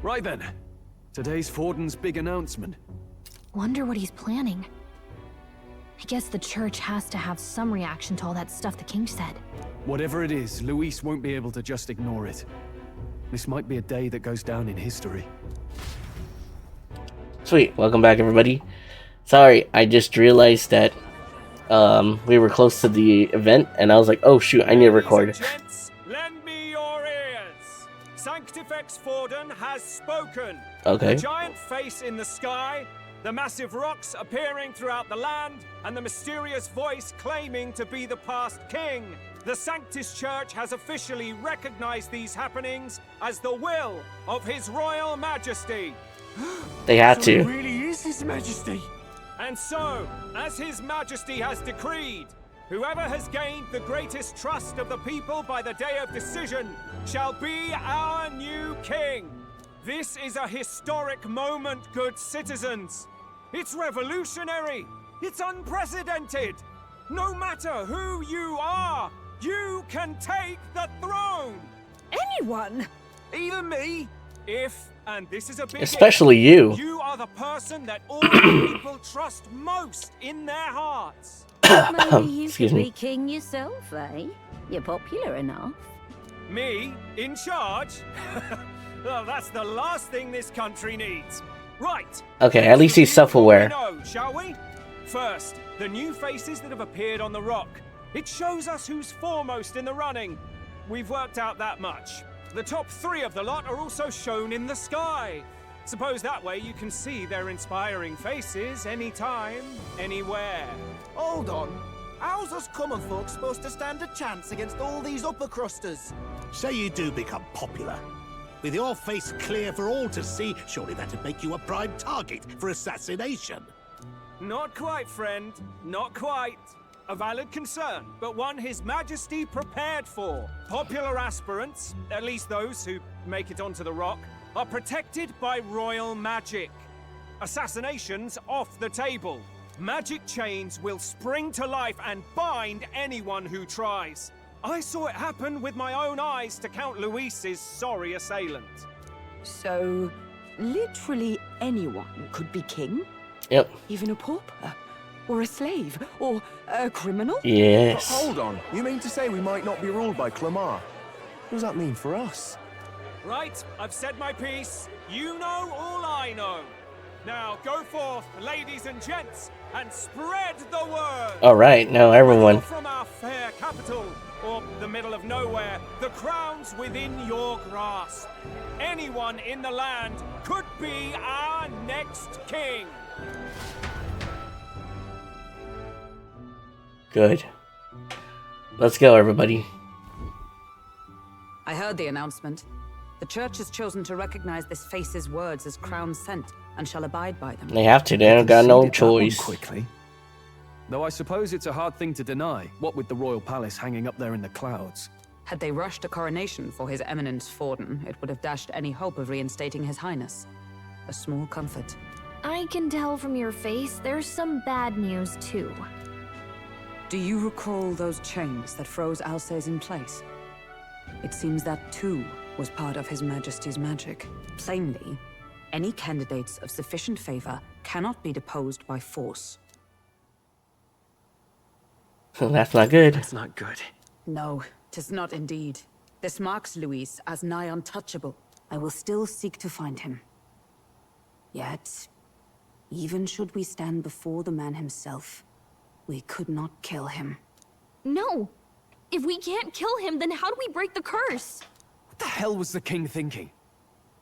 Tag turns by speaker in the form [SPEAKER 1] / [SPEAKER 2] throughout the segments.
[SPEAKER 1] Right then. Today's Forden's big announcement.
[SPEAKER 2] Wonder what he's planning. I guess the church has to have some reaction to all that stuff the king said.
[SPEAKER 1] Whatever it is, Luis won't be able to just ignore it. This might be a day that goes down in history.
[SPEAKER 3] Sweet, welcome back everybody. Sorry, I just realized that we were close to the event and I was like, oh shoot, I need to record.
[SPEAKER 4] Gents, lend me your ears. Sanctifex Forden has spoken.
[SPEAKER 3] Okay.
[SPEAKER 4] The giant face in the sky, the massive rocks appearing throughout the land, and the mysterious voice claiming to be the past king. The Sanctus Church has officially recognized these happenings as the will of His Royal Majesty.
[SPEAKER 3] They had to.
[SPEAKER 4] It really is His Majesty. And so, as His Majesty has decreed, whoever has gained the greatest trust of the people by the day of decision shall be our new king. This is a historic moment, good citizens. It's revolutionary. It's unprecedented. No matter who you are, you can take the throne.
[SPEAKER 5] Anyone?
[SPEAKER 4] Even me. If, and this is a big
[SPEAKER 3] Especially
[SPEAKER 4] if,
[SPEAKER 3] you.
[SPEAKER 4] You are the person that all the people trust most in their hearts.
[SPEAKER 5] Maybe you
[SPEAKER 3] Excuse
[SPEAKER 5] could
[SPEAKER 3] me.
[SPEAKER 5] be king yourself, eh? You're popular enough.
[SPEAKER 4] Me? In charge? Well, that's the last thing this country needs. Right.
[SPEAKER 3] Okay, at least he's self-aware.
[SPEAKER 4] Know, shall we? First, the new faces that have appeared on the rock. It shows us who's foremost in the running. We've worked out that much. The top 3 of the lot are also shown in the sky. Suppose that way you can see their inspiring faces anytime, anywhere.
[SPEAKER 6] Hold on. How's us common folk supposed to stand a chance against all these upper crusters?
[SPEAKER 7] Say you do become popular. With your face clear for all to see, surely that'd make you a prime target for assassination.
[SPEAKER 4] Not quite, friend. Not quite. A valid concern, but one His Majesty prepared for. Popular aspirants, at least those who make it onto the rock, are protected by royal magic. Assassinations off the table. Magic chains will spring to life and bind anyone who tries. I saw it happen with my own eyes to Count Luis's sorry assailant.
[SPEAKER 8] So, literally anyone could be king?
[SPEAKER 3] Yep.
[SPEAKER 8] Even a pauper? Or a slave? Or a criminal?
[SPEAKER 3] Yes.
[SPEAKER 9] Hold on. You mean to say we might not be ruled by Clamar? What does that mean for us?
[SPEAKER 4] Right, I've said my piece. You know all I know. Now go forth, ladies and gents, and spread the word.
[SPEAKER 3] Alright, now everyone.
[SPEAKER 4] From our fair capital, or the middle of nowhere, the crown's within your grasp. Anyone in the land could be our next king.
[SPEAKER 3] Good. Let's go, everybody.
[SPEAKER 10] I heard the announcement. The church has chosen to recognize this face's words as crown sent and shall abide by them.
[SPEAKER 3] They have to. They don't got no
[SPEAKER 1] Conceded that one
[SPEAKER 3] choice.
[SPEAKER 1] quickly. Though I suppose it's a hard thing to deny, what with the royal palace hanging up there in the clouds.
[SPEAKER 10] Had they rushed a coronation for His Eminence Forden, it would have dashed any hope of reinstating His Highness. A small comfort.
[SPEAKER 2] I can tell from your face there's some bad news too.
[SPEAKER 10] Do you recall those chains that froze Alsace in place? It seems that too was part of His Majesty's magic. Plainly, any candidates of sufficient favor cannot be deposed by force.
[SPEAKER 3] That's not good.
[SPEAKER 1] That's not good.
[SPEAKER 10] No, 'tis not indeed. This marks Luis as nigh untouchable. I will still seek to find him. Yet, even should we stand before the man himself, we could not kill him.
[SPEAKER 2] No! If we can't kill him, then how do we break the curse?
[SPEAKER 1] What the hell was the king thinking?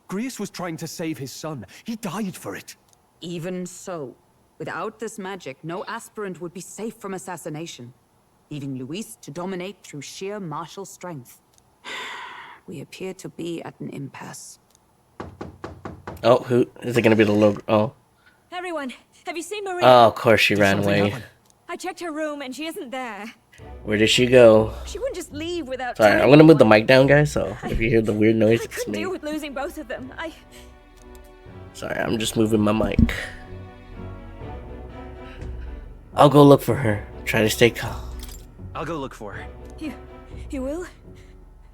[SPEAKER 1] Grius was trying to save his son. He died for it.
[SPEAKER 10] Even so, without this magic, no aspirant would be safe from assassination, leaving Luis to dominate through sheer martial strength. We appear to be at an impasse.
[SPEAKER 3] Oh, who is it gonna be? The logo? Oh.
[SPEAKER 5] Everyone, have you seen Marie?
[SPEAKER 3] Oh, of course she ran away.
[SPEAKER 5] I checked her room and she isn't there.
[SPEAKER 3] Where did she go?
[SPEAKER 5] She wouldn't just leave without
[SPEAKER 3] Sorry,
[SPEAKER 5] telling
[SPEAKER 3] I'm gonna move the
[SPEAKER 5] anyone.
[SPEAKER 3] mic down, guys. So if you hear the weird noise,
[SPEAKER 5] I
[SPEAKER 3] it's
[SPEAKER 5] couldn't
[SPEAKER 3] me.
[SPEAKER 5] deal with losing both of them.
[SPEAKER 3] Sorry, I'm just moving my mic. I'll go look for her. Try to stay calm.
[SPEAKER 1] I'll go look for her.
[SPEAKER 5] You will?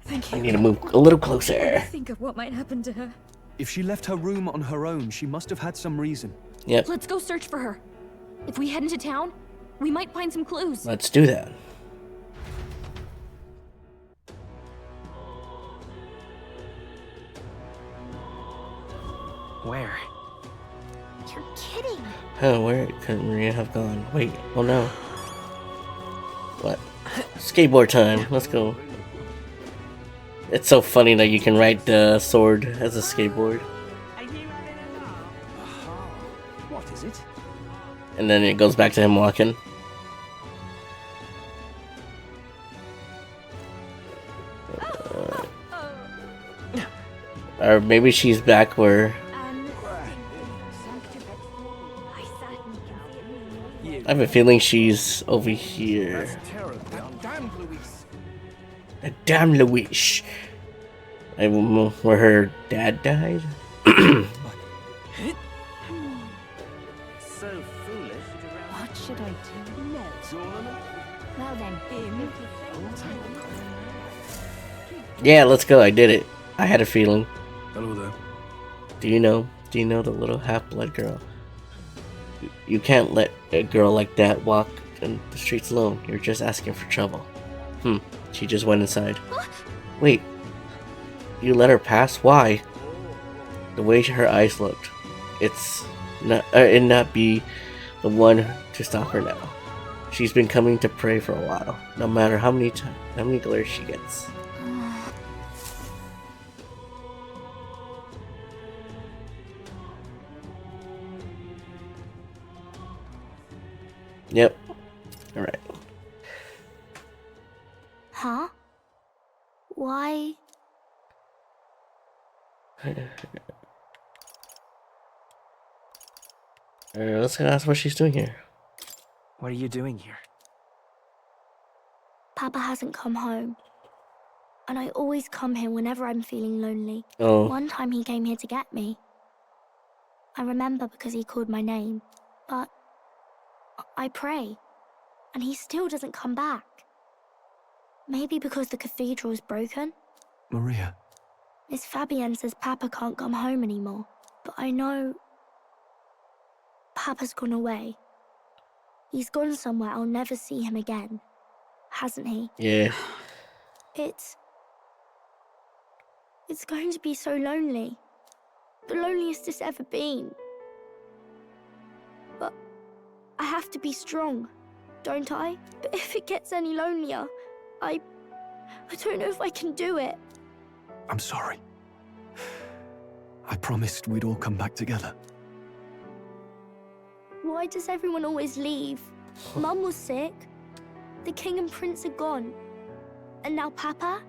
[SPEAKER 5] Thank you.
[SPEAKER 3] I need to move a little
[SPEAKER 5] I
[SPEAKER 3] closer.
[SPEAKER 5] think of what might happen to her.
[SPEAKER 1] If she left her room on her own, she must have had some reason.
[SPEAKER 3] Yep.
[SPEAKER 2] Let's go search for her. If we head into town, we might find some clues.
[SPEAKER 3] Let's do that.
[SPEAKER 4] Where?
[SPEAKER 2] You're kidding.
[SPEAKER 3] Huh, where could Maria have gone? Wait, oh no. What? Skateboard time. Let's go. It's so funny that you can ride the sword as a skateboard.
[SPEAKER 6] What is it?
[SPEAKER 3] And then it goes back to him walking. Or maybe she's back where... I have a feeling she's over here. Damn Louise. Where her dad died?
[SPEAKER 6] So foolish.
[SPEAKER 5] What should I do? No. Well then,
[SPEAKER 3] Yeah, let's go. I did it. I had a feeling.
[SPEAKER 9] Hello there.
[SPEAKER 3] Do you know the little half-blood girl? You can't let a girl like that walk in the streets alone. You're just asking for trouble. She just went inside. Wait. You let her pass? Why? The way her eyes looked. It'd not be the one to stop her now. She's been coming to pray for a while. No matter how many glares she gets. Yep. Alright.
[SPEAKER 2] Huh? Why?
[SPEAKER 3] Let's ask what she's doing here.
[SPEAKER 4] What are you doing here?
[SPEAKER 2] Papa hasn't come home. And I always come here whenever I'm feeling lonely.
[SPEAKER 3] Oh.
[SPEAKER 2] One time he came here to get me. I remember because he called my name. But I pray. And he still doesn't come back. Maybe because the cathedral is broken?
[SPEAKER 1] Maria.
[SPEAKER 2] Miss Fabienne says Papa can't come home anymore. But I know... Papa's gone away. He's gone somewhere I'll never see him again. Hasn't he?
[SPEAKER 3] Yeah.
[SPEAKER 2] It's going to be so lonely. The loneliest it's ever been. But I have to be strong, don't I? But if it gets any lonelier, I don't know if I can do it.
[SPEAKER 1] I'm sorry. I promised we'd all come back together.
[SPEAKER 2] Why does everyone always leave? Mum was sick. The king and prince are gone. And now Papa?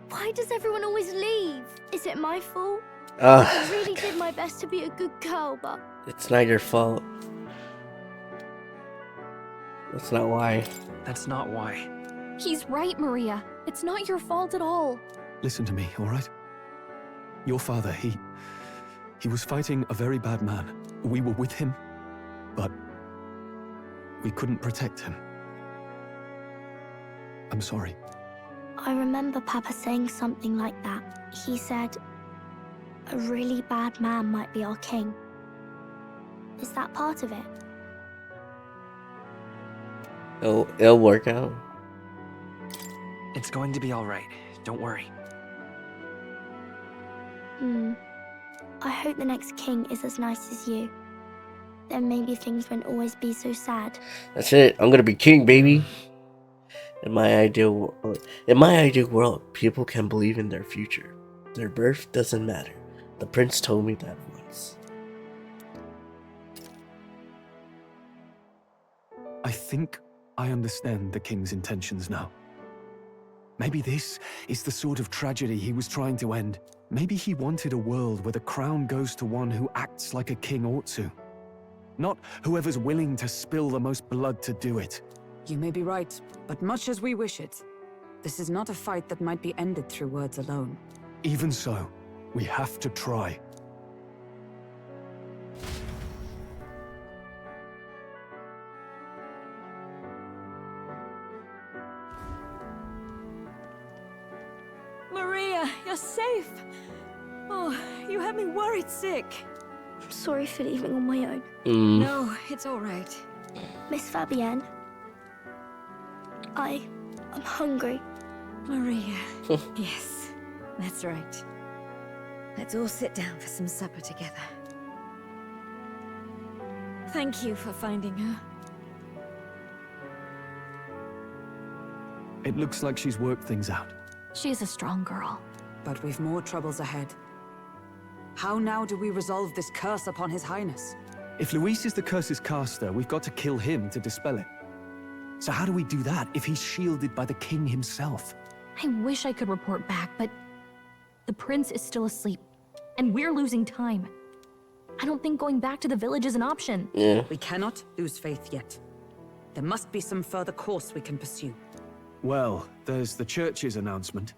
[SPEAKER 2] Why does everyone always leave? Is it my fault? I really did my best to be a good girl, but...
[SPEAKER 3] It's not your fault. That's not why.
[SPEAKER 4] That's not why.
[SPEAKER 2] He's right, Maria. It's not your fault at all.
[SPEAKER 1] Listen to me, all right? Your father, he was fighting a very bad man. We were with him, but we couldn't protect him. I'm sorry.
[SPEAKER 2] I remember Papa saying something like that. He said, a really bad man might be our king. Is that part of it?
[SPEAKER 3] It'll work out.
[SPEAKER 4] It's going to be all right. Don't worry.
[SPEAKER 2] I hope the next king is as nice as you. Then maybe things won't always be so sad.
[SPEAKER 3] That's it. I'm gonna be king, baby. In my ideal world, people can believe in their future. Their birth doesn't matter. The prince told me that once.
[SPEAKER 1] I think I understand the king's intentions now. Maybe this is the sort of tragedy he was trying to end. Maybe he wanted a world where the crown goes to one who acts like a king ought to. Not whoever's willing to spill the most blood to do it.
[SPEAKER 10] You may be right, but much as we wish it, this is not a fight that might be ended through words alone.
[SPEAKER 1] Even so, we have to try.
[SPEAKER 5] Maria, you're safe.
[SPEAKER 10] Oh, you had me worried sick.
[SPEAKER 2] I'm sorry for leaving on my own.
[SPEAKER 10] No, it's all right.
[SPEAKER 2] Miss Fabienne, I'm hungry.
[SPEAKER 10] Maria. Yes, that's right. Let's all sit down for some supper together. Thank you for finding her.
[SPEAKER 1] It looks like she's worked things out.
[SPEAKER 11] She's a strong girl.
[SPEAKER 10] But we've more troubles ahead. How now do we resolve this curse upon His Highness?
[SPEAKER 1] If Luis is the curse's caster, we've got to kill him to dispel it. So how do we do that if he's shielded by the king himself?
[SPEAKER 11] I wish I could report back, but the prince is still asleep, and we're losing time. I don't think going back to the village is an option.
[SPEAKER 3] Yeah.
[SPEAKER 10] We cannot lose faith yet. There must be some further course we can pursue.
[SPEAKER 1] Well, there's the church's announcement.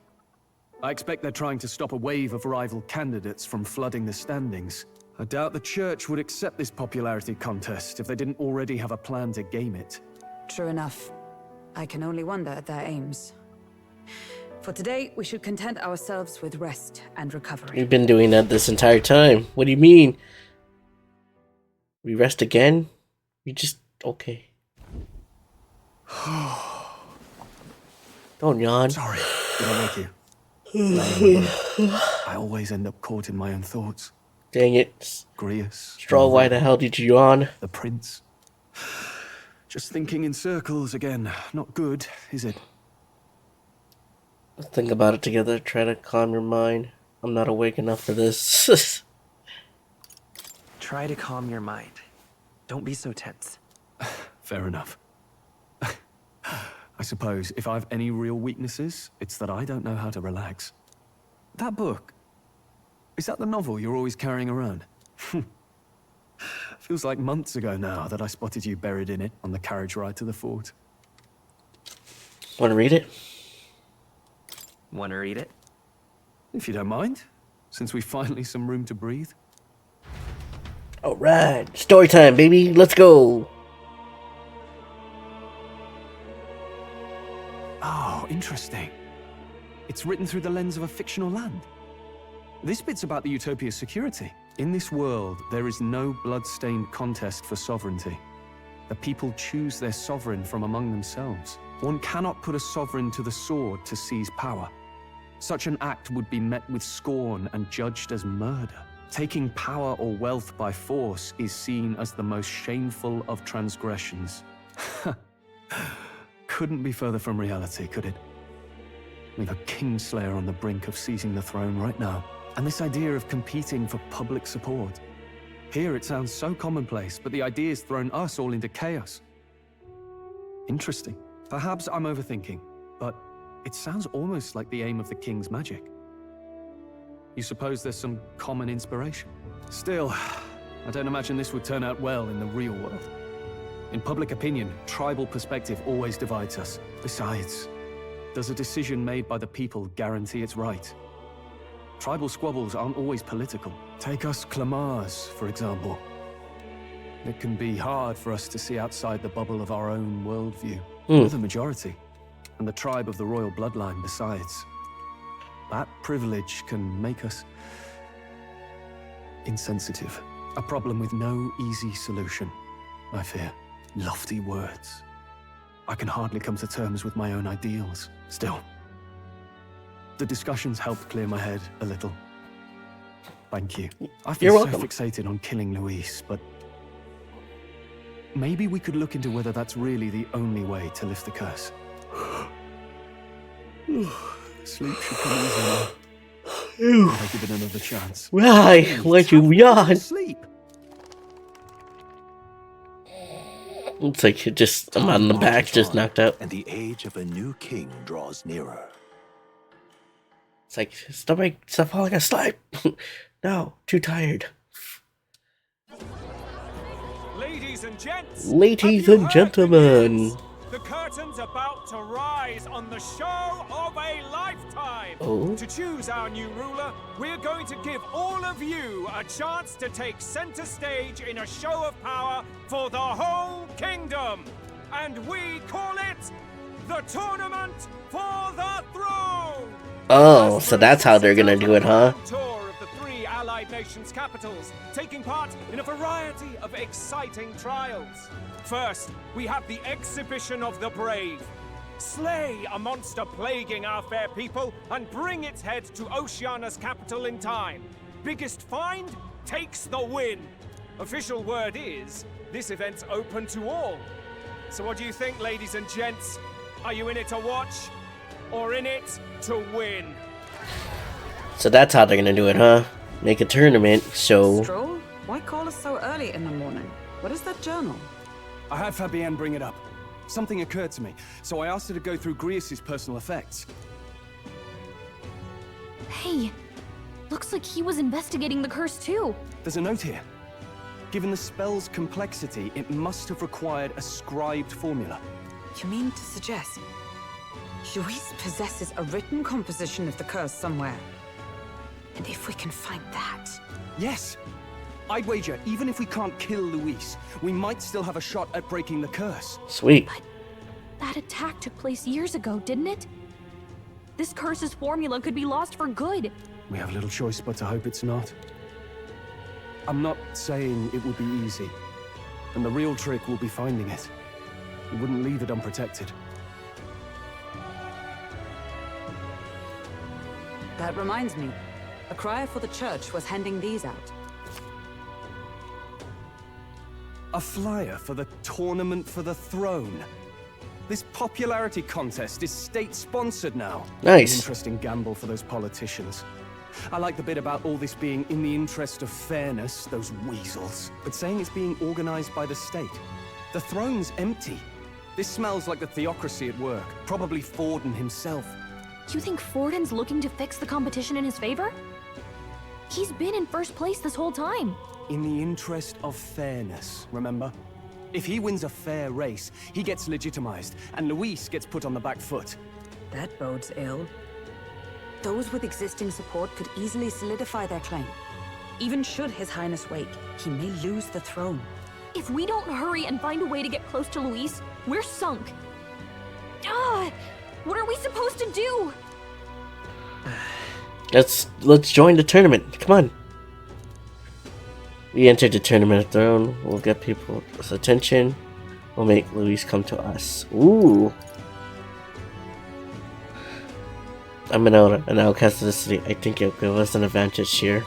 [SPEAKER 1] I expect they're trying to stop a wave of rival candidates from flooding the standings. I doubt the church would accept this popularity contest if they didn't already have a plan to game it.
[SPEAKER 10] True enough. I can only wonder at their aims. For today, we should content ourselves with rest and recovery.
[SPEAKER 3] We've been doing that this entire time. What do you mean? We rest again? We just... okay. Don't yawn.
[SPEAKER 1] Sorry, did I make you? I always end up caught in my own thoughts.
[SPEAKER 3] Dang it.
[SPEAKER 1] Grius.
[SPEAKER 3] Straw, why the hell did you yawn?
[SPEAKER 1] The prince. Just thinking in circles again. Not good, is it?
[SPEAKER 3] Let's think about it together. Try to calm your mind. I'm not awake enough for this.
[SPEAKER 12] Try to calm your mind. Don't be so tense.
[SPEAKER 1] Fair enough. I suppose if I have any real weaknesses, it's that I don't know how to relax. That book, is that the novel you're always carrying around? Feels like months ago now that I spotted you buried in it on the carriage ride to the fort.
[SPEAKER 3] Want to read it?
[SPEAKER 12] Want to read it?
[SPEAKER 1] If you don't mind, since we've finally some room to breathe.
[SPEAKER 3] Alright, story time, baby. Let's go.
[SPEAKER 1] Oh, interesting. It's written through the lens of a fictional land. This bit's about the Utopia's security. In this world, there is no blood-stained contest for sovereignty. The people choose their sovereign from among themselves. One cannot put a sovereign to the sword to seize power. Such an act would be met with scorn and judged as murder. Taking power or wealth by force is seen as the most shameful of transgressions. Couldn't be further from reality, could it? We've a kingslayer on the brink of seizing the throne right now. And this idea of competing for public support. Here it sounds so commonplace, but the idea's thrown us all into chaos. Interesting. Perhaps I'm overthinking, but it sounds almost like the aim of the king's magic. You suppose there's some common inspiration? Still, I don't imagine this would turn out well in the real world. In public opinion, tribal perspective always divides us. Besides, does a decision made by the people guarantee it's right? Tribal squabbles aren't always political. Take us Clamars, for example. It can be hard for us to see outside the bubble of our own worldview. We're the majority, and the tribe of the royal bloodline besides. That privilege can make us insensitive. A problem with no easy solution, I fear. Lofty words. I can hardly come to terms with my own ideals. Still, the discussions helped clear my head a little. Thank you. I feel
[SPEAKER 3] You're
[SPEAKER 1] so
[SPEAKER 3] welcome.
[SPEAKER 1] fixated on killing Luis, but maybe we could look into whether that's really the only way to lift the curse. Sleep should come easy now. I'll give it another chance.
[SPEAKER 3] Why? Why'd you yawn?
[SPEAKER 1] Sleep.
[SPEAKER 3] It's like you just, I'm on the back, just knocked out.
[SPEAKER 7] And the age of a new king draws nearer.
[SPEAKER 3] It's like, stop falling asleep. No, too tired.
[SPEAKER 4] Ladies and gents,
[SPEAKER 3] Ladies
[SPEAKER 4] have you
[SPEAKER 3] and
[SPEAKER 4] heard
[SPEAKER 3] gentlemen.
[SPEAKER 4] the news? The curtain's about to rise on the show of a lifetime.
[SPEAKER 3] Oh.
[SPEAKER 4] To choose our new ruler, we're going to give all of you a chance to take center stage in a show of power for the whole kingdom. And we call it the Tournament for the Throne.
[SPEAKER 3] Oh, so that's how they're gonna do it, huh?
[SPEAKER 4] Tour of the nation's capitals, taking part in a variety of exciting trials. First, we have the Exhibition of the Brave. Slay a monster plaguing our fair people and bring its head to Oceania's capital in time. Biggest find takes the win. Official word is, this event's open to all. So what do you think, ladies and gents? Are you in it to watch, or in it to win?
[SPEAKER 3] So that's how they're gonna do it, huh? Make a tournament, so...
[SPEAKER 10] Stroll? Why call us so early in the morning? What is that journal?
[SPEAKER 1] I had Fabienne bring it up. Something occurred to me, so I asked her to go through Grius' personal effects.
[SPEAKER 11] Hey, looks like he was investigating the curse too.
[SPEAKER 1] There's a note here. Given the spell's complexity, it must have required a scribed formula.
[SPEAKER 10] You mean to suggest Luis possesses a written composition of the curse somewhere? And if we can find that...
[SPEAKER 1] Yes! I'd wager, even if we can't kill Luis, we might still have a shot at breaking the curse.
[SPEAKER 3] Sweet.
[SPEAKER 11] But that attack took place years ago, didn't it? This curse's formula could be lost for good.
[SPEAKER 1] We have little choice but to hope it's not. I'm not saying it would be easy. And the real trick will be finding it. We wouldn't leave it unprotected.
[SPEAKER 10] That reminds me. A crier for the church was handing these out.
[SPEAKER 1] A flyer for the Tournament for the Throne. This popularity contest is state-sponsored now.
[SPEAKER 3] Nice.
[SPEAKER 1] An interesting gamble for those politicians. I like the bit about all this being in the interest of fairness, those weasels. But saying it's being organized by the state. The throne's empty. This smells like the theocracy at work. Probably Forden himself.
[SPEAKER 11] You think Forden's looking to fix the competition in his favor? He's been in first place this whole time.
[SPEAKER 1] In the interest of fairness, remember? If he wins a fair race, he gets legitimized, and Luis gets put on the back foot.
[SPEAKER 10] That bodes ill. Those with existing support could easily solidify their claim. Even should His Highness wake, he may lose the throne.
[SPEAKER 11] If we don't hurry and find a way to get close to Luis, we're sunk. Ah, what are we supposed to do?
[SPEAKER 3] Let's join the tournament. Come on. We entered the tournament of throne. We'll get people's attention. We'll make Luis come to us. Ooh. I'm an outcast of the city. I think it'll give us an advantage here.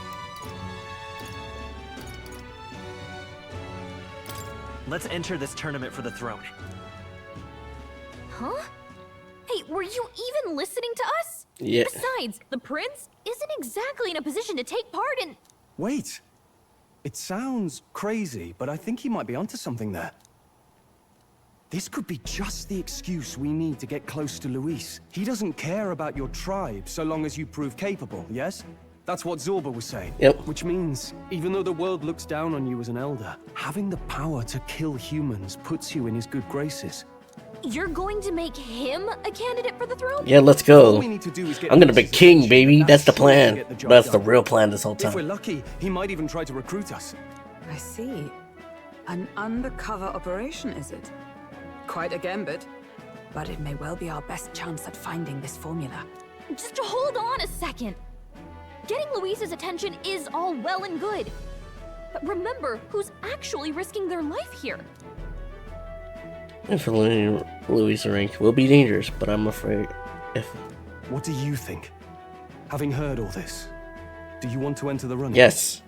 [SPEAKER 12] Let's enter this tournament for the throne.
[SPEAKER 11] Huh? Hey, were you even listening to us?
[SPEAKER 3] Yeah.
[SPEAKER 11] Besides, the prince isn't exactly in a position to take part in...
[SPEAKER 1] Wait. It sounds crazy, but I think he might be onto something there. This could be just the excuse we need to get close to Luis. He doesn't care about your tribe so long as you prove capable, yes? That's what Zorba was saying.
[SPEAKER 3] Yep.
[SPEAKER 1] Which means, even though the world looks down on you as an elder, having the power to kill humans puts you in his good graces.
[SPEAKER 11] You're going to make him a candidate for the throne?
[SPEAKER 3] Yeah, let's go.
[SPEAKER 1] All we need to do is get
[SPEAKER 3] I'm gonna be
[SPEAKER 1] Luis's
[SPEAKER 3] king,
[SPEAKER 1] attention.
[SPEAKER 3] baby. That's the
[SPEAKER 1] sure to
[SPEAKER 3] plan.
[SPEAKER 1] get the job
[SPEAKER 3] That's the
[SPEAKER 1] done.
[SPEAKER 3] real plan this whole
[SPEAKER 1] If we're
[SPEAKER 3] time.
[SPEAKER 1] lucky, he might even try to recruit us.
[SPEAKER 10] I see. An undercover operation, is it? Quite a gambit. But it may well be our best chance at finding this formula.
[SPEAKER 11] Just hold on a second. Getting Luis's attention is all well and good. But remember who's actually risking their life here.
[SPEAKER 3] If Luis rank will be dangerous, but I'm afraid if...
[SPEAKER 1] What do you think? Having heard all this, do you want to enter the running?
[SPEAKER 3] Yes.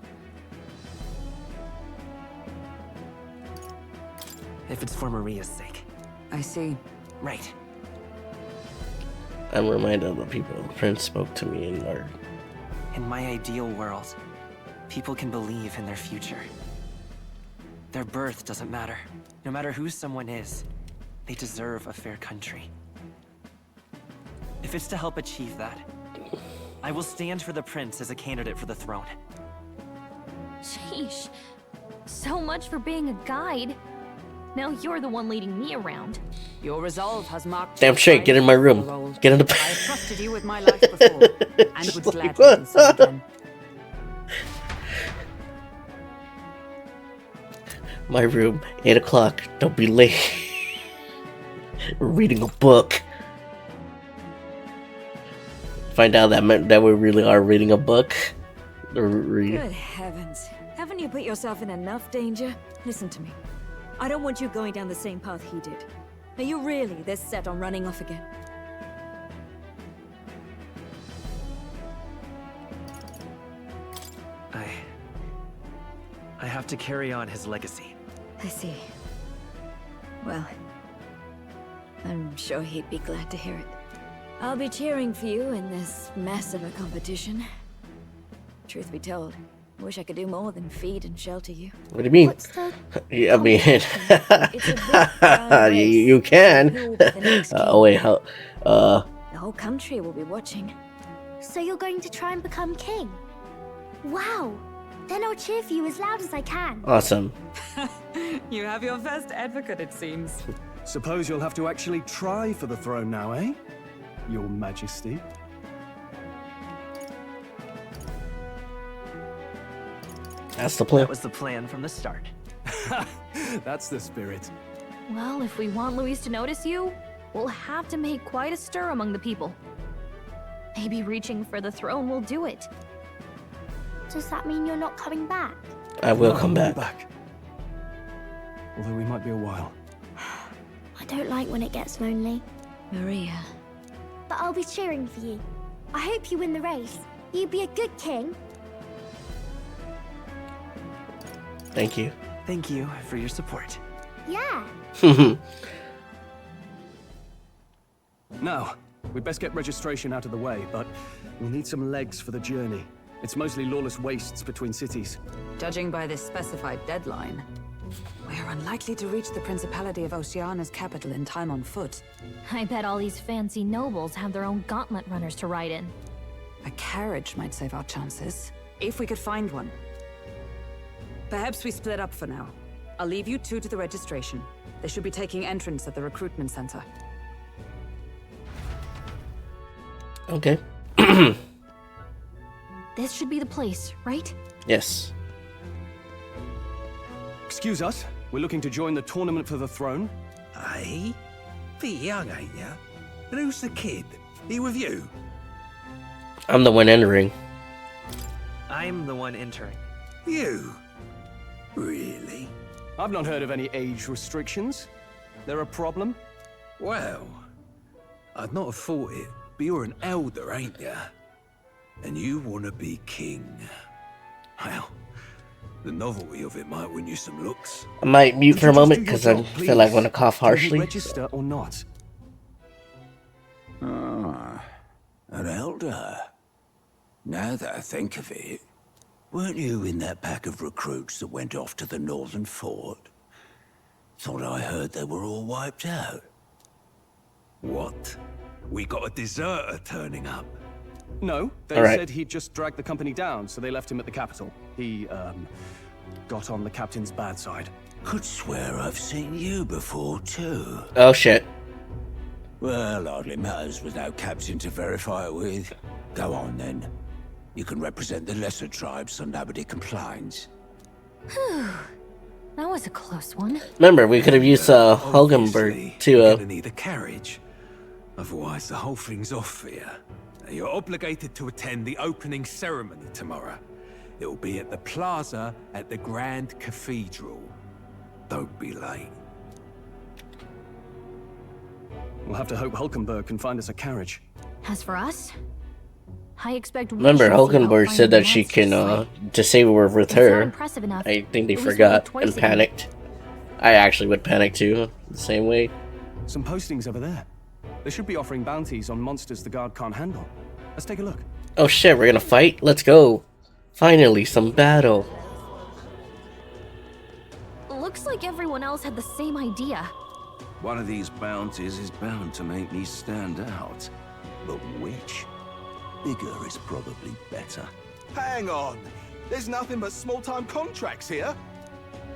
[SPEAKER 12] If it's for Maria's sake.
[SPEAKER 10] I see.
[SPEAKER 12] Right.
[SPEAKER 3] I'm reminded of the people the prince spoke to me in our...
[SPEAKER 12] In my ideal world, people can believe in their future. Their birth doesn't matter. No matter who someone is, they deserve a fair country. If it's to help achieve that, I will stand for the prince as a candidate for the throne.
[SPEAKER 11] Sheesh. So much for being a guide. Now you're the one leading me around.
[SPEAKER 10] Your resolve has marked...
[SPEAKER 3] Damn straight, get in my room. Get in the...
[SPEAKER 10] I have trusted you with my life before, and would gladly do so again.
[SPEAKER 3] My room, 8 o'clock. Don't be late. We're reading a book. Find out that meant that we really are reading a book.
[SPEAKER 5] Good heavens. Haven't you put yourself in enough danger? Listen to me. I don't want you going down the same path he did. Are you really this set on running off again?
[SPEAKER 12] I have to carry on his legacy.
[SPEAKER 5] I see. Well, I'm sure he'd be glad to hear it. I'll be cheering for you in this mess of a competition. Truth be told, I wish I could do more than feed and shelter you.
[SPEAKER 3] What do you mean? I mean, you can. Oh wait, how?
[SPEAKER 5] The whole country will be watching.
[SPEAKER 2] So you're going to try and become king? Wow! Then I'll cheer for you as loud as I can.
[SPEAKER 3] Awesome.
[SPEAKER 10] You have your first advocate, it seems.
[SPEAKER 1] Suppose you'll have to actually try for the throne now, eh? Your Majesty.
[SPEAKER 3] That's the plan.
[SPEAKER 12] That was the plan from the start.
[SPEAKER 1] That's the spirit.
[SPEAKER 11] Well, if we want Luis to notice you, we'll have to make quite a stir among the people. Maybe reaching for the throne will do it.
[SPEAKER 2] Does that mean you're not coming back?
[SPEAKER 3] I will come back.
[SPEAKER 1] Although we might be a while.
[SPEAKER 2] I don't like when it gets lonely.
[SPEAKER 5] Maria.
[SPEAKER 2] But I'll be cheering for you. I hope you win the race. You'd be a good king.
[SPEAKER 3] Thank you.
[SPEAKER 12] Thank you for your support.
[SPEAKER 2] Yeah.
[SPEAKER 1] Now, we'd best get registration out of the way, but we'll need some legs for the journey. It's mostly lawless wastes between cities.
[SPEAKER 10] Judging by this specified deadline, we're unlikely to reach the Principality of Oceana's capital in time on foot.
[SPEAKER 11] I bet all these fancy nobles have their own gauntlet runners to ride in.
[SPEAKER 10] A carriage might save our chances, if we could find one. Perhaps we split up for now. I'll leave you two to the registration. They should be taking entrance at the recruitment center.
[SPEAKER 3] Okay.
[SPEAKER 11] This should be the place, right?
[SPEAKER 3] Yes.
[SPEAKER 1] Excuse us, we're looking to join the tournament for the throne.
[SPEAKER 13] Aye? Bit young, ain't ya? And who's the kid? He with you?
[SPEAKER 3] I'm the one entering.
[SPEAKER 12] I'm the one entering.
[SPEAKER 13] You? Really?
[SPEAKER 1] I've not heard of any age restrictions. There a problem?
[SPEAKER 13] Well, I'd not have thought it, but you're an elder, ain't ya? And you want to be king. Well, the novelty of it might win you some looks.
[SPEAKER 3] I might mute for a moment because I feel like I want to cough harshly.
[SPEAKER 1] Register or not?
[SPEAKER 13] Ah, an elder. Now that I think of it, weren't you in that pack of recruits that went off to the northern fort? Thought I heard they were all wiped out. What? We got a deserter turning up.
[SPEAKER 1] No, they said he'd just dragged the company down, so they left him at the capital. He, got on the captain's bad side.
[SPEAKER 13] Could swear I've seen you before, too.
[SPEAKER 3] Oh, shit.
[SPEAKER 13] Well, hardly matters with no captain to verify it with. Go on, then. You can represent the lesser tribes so nobody complains.
[SPEAKER 11] Whew. That was a close one.
[SPEAKER 3] Remember, we could have used Hulkenberg to
[SPEAKER 13] You're gonna need a carriage. Otherwise, the whole thing's off for you. You're obligated to attend the opening ceremony tomorrow. It'll be at the plaza at the Grand Cathedral. Don't be late.
[SPEAKER 1] We'll have to hope Hulkenberg can find us a carriage.
[SPEAKER 11] As for us, I expect.
[SPEAKER 3] Remember, Hulkenberg said that she can to say we were with her. I think they forgot and panicked. I actually would panic too, the same way.
[SPEAKER 1] Some postings over there. They should be offering bounties on monsters the guard can't handle. Let's take a look.
[SPEAKER 3] Oh shit, we're gonna fight? Let's go. Finally, some battle.
[SPEAKER 11] Looks like everyone else had the same idea.
[SPEAKER 14] One of these bounties is bound to make me stand out. But which? Bigger is probably better.
[SPEAKER 6] Hang on! There's nothing but small-time contracts here.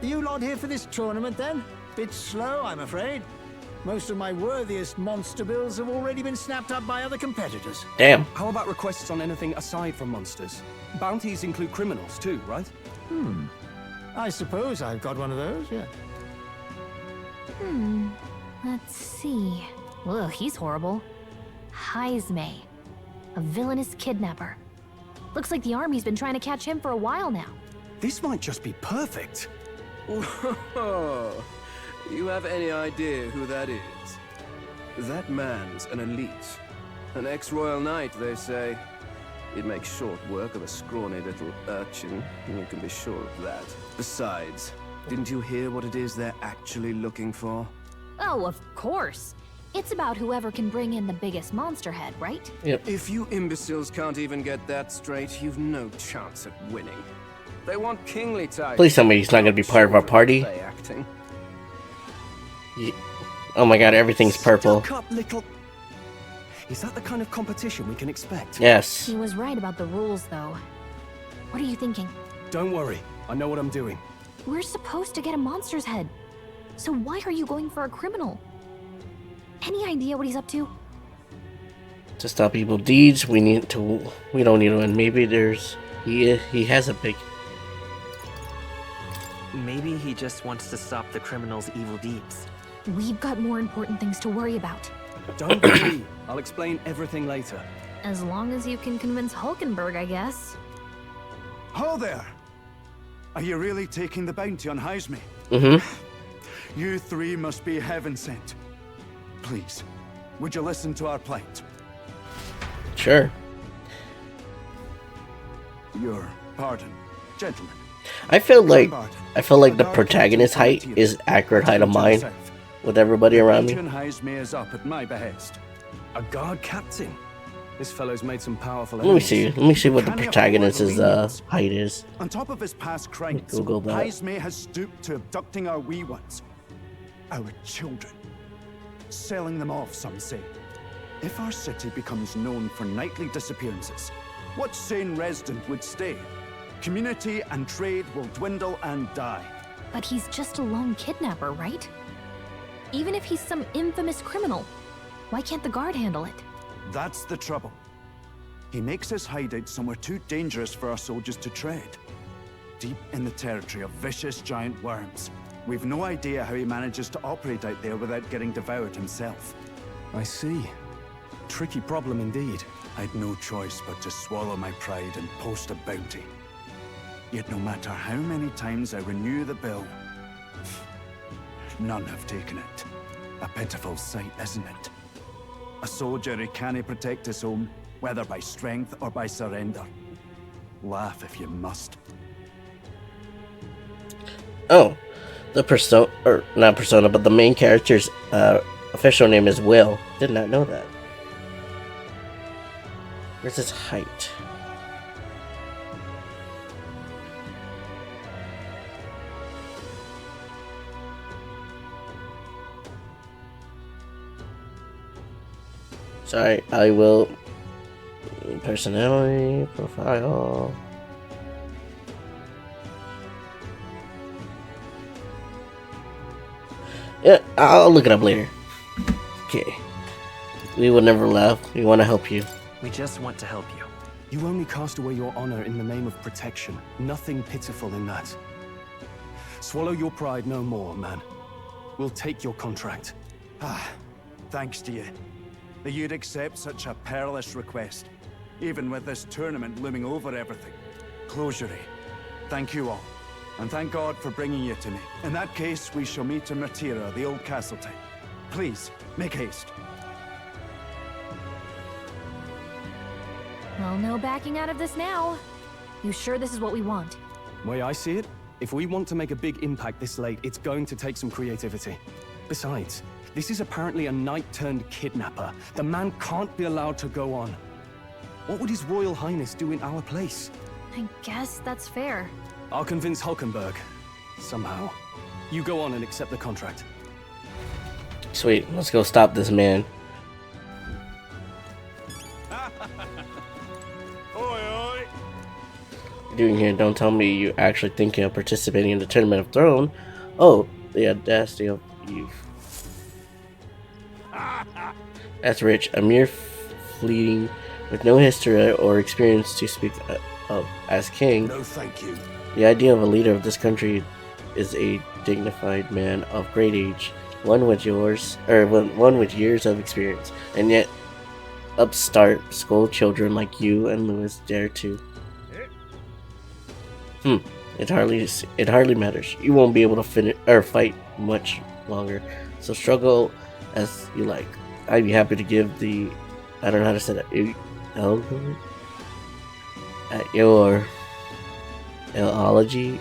[SPEAKER 15] You lot here for this tournament, then? Bit slow, I'm afraid. Most of my worthiest monster bills have already been snapped up by other competitors.
[SPEAKER 3] Damn.
[SPEAKER 1] How about requests on anything aside from monsters? Bounties include criminals too, right?
[SPEAKER 15] I suppose I've got one of those, yeah.
[SPEAKER 11] Let's see. Ugh, he's horrible. Heisme, a villainous kidnapper. Looks like the army's been trying to catch him for a while now.
[SPEAKER 1] This might just be perfect.
[SPEAKER 14] Whoa. You have any idea who that is? That man's an elite. An ex-royal knight, they say. He'd make short work of a scrawny little urchin, you can be sure of that. Besides, didn't you hear what it is they're actually looking for?
[SPEAKER 11] Oh, of course. It's about whoever can bring in the biggest monster head, right?
[SPEAKER 3] Yep.
[SPEAKER 14] If you imbeciles can't even get that straight, you've no chance at winning. They want kingly titles.
[SPEAKER 3] Please tell me he's not gonna be part of our party.
[SPEAKER 14] Acting.
[SPEAKER 3] Oh my god, everything's purple.
[SPEAKER 1] Stuck up little... Is that the kind of competition we can expect?
[SPEAKER 3] Yes.
[SPEAKER 11] He was right about the rules, though. What are you thinking?
[SPEAKER 1] Don't worry, I know what I'm doing.
[SPEAKER 11] We're supposed to get a monster's head. So why are you going for a criminal? Any idea what he's up to?
[SPEAKER 3] To stop evil deeds, we don't need to win. Maybe he has a big...
[SPEAKER 12] Maybe he just wants to stop the criminal's evil deeds.
[SPEAKER 11] We've got more important things to worry about.
[SPEAKER 1] Don't worry, I'll explain everything later.
[SPEAKER 11] As long as you can convince Hulkenberg, I guess.
[SPEAKER 16] Ho there! Are you really taking the bounty on Heisme?
[SPEAKER 3] Mm-hmm.
[SPEAKER 16] You three must be heaven sent. Please, would you listen to our plight?
[SPEAKER 3] Sure.
[SPEAKER 16] Your pardon, gentlemen.
[SPEAKER 3] I feel like the protagonist height is accurate height of mine with everybody around me.
[SPEAKER 16] Heisme is up at my behest.
[SPEAKER 1] A guard captain? This fellow's made some powerful
[SPEAKER 3] Let me see what the protagonist's height is.
[SPEAKER 16] On top of his past crimes,
[SPEAKER 3] Google that.
[SPEAKER 16] Heisme has stooped to abducting our wee ones. Our children. Selling them off, some say. If our city becomes known for nightly disappearances, what sane resident would stay? Community and trade will dwindle and die.
[SPEAKER 11] But he's just a lone kidnapper, right? Even if he's some infamous criminal, why can't the guard handle it?
[SPEAKER 16] That's the trouble. He makes his hideout somewhere too dangerous for our soldiers to tread. Deep in the territory of vicious giant worms. We've no idea how he manages to operate out there without getting devoured himself.
[SPEAKER 1] I see. Tricky problem indeed.
[SPEAKER 16] I'd no choice but to swallow my pride and post a bounty. Yet no matter how many times I renew the bill, none have taken it. A pitiful sight, isn't it? A soldier who can't protect his home, whether by strength or by surrender. Laugh if you must.
[SPEAKER 3] Oh, not persona, but the main character's official name is Will. Did not know that. Where's his height? Sorry, I will. Personality, profile. Yeah, I'll look it up later. Okay. We will never laugh. We want to help you.
[SPEAKER 12] We just want to help you.
[SPEAKER 1] You only cast away your honor in the name of protection. Nothing pitiful in that. Swallow your pride no more, man. We'll take your contract.
[SPEAKER 16] Thanks to you. That you'd accept such a perilous request, even with this tournament looming over everything. Closure. Thank you all, and thank God for bringing you to me. In that case, we shall meet in Martira, the old castle type. Please, make haste.
[SPEAKER 11] Well, no backing out of this now. You sure this is what we want?
[SPEAKER 1] Way I see it, if we want to make a big impact this late, it's going to take some creativity. Besides, this is apparently a knight-turned-kidnapper. The man can't be allowed to go on. What would His Royal Highness do in our place?
[SPEAKER 11] I guess that's fair.
[SPEAKER 1] I'll convince Hulkenberg. Somehow. You go on and accept the contract.
[SPEAKER 3] Sweet, let's go stop this man. You're doing here, don't tell me you're actually thinking of participating in the Tournament of Throne. Oh, the audacity of you. That's rich. A mere fleeting with no history or experience to speak of as king.
[SPEAKER 7] No, thank you.
[SPEAKER 3] The idea of a leader of this country is a dignified man of great age, one with years of experience, and yet upstart school children like you and Louis dare to It hardly matters. You won't be able to finish or fight much longer. So struggle as you like. I'd be happy to give the, I don't know how to say that, elderly at your elderly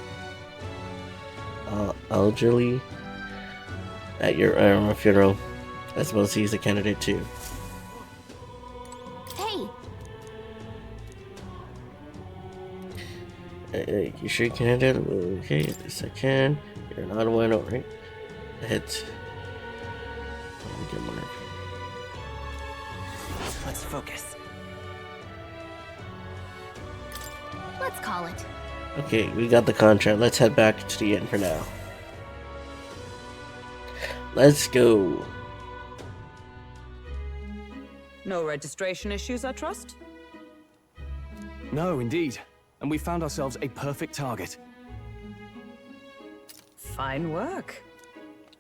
[SPEAKER 3] at your funeral. I suppose he's a candidate too.
[SPEAKER 11] Hey!
[SPEAKER 3] You sure you can handle it? Okay, at least I can. You're not a winner, right? Heads.
[SPEAKER 12] Let's focus.
[SPEAKER 11] Let's call it.
[SPEAKER 3] Okay, we got the contract. Let's head back to the inn for now. Let's go.
[SPEAKER 10] No registration issues, I trust?
[SPEAKER 1] No, indeed. And we found ourselves a perfect target.
[SPEAKER 10] Fine work.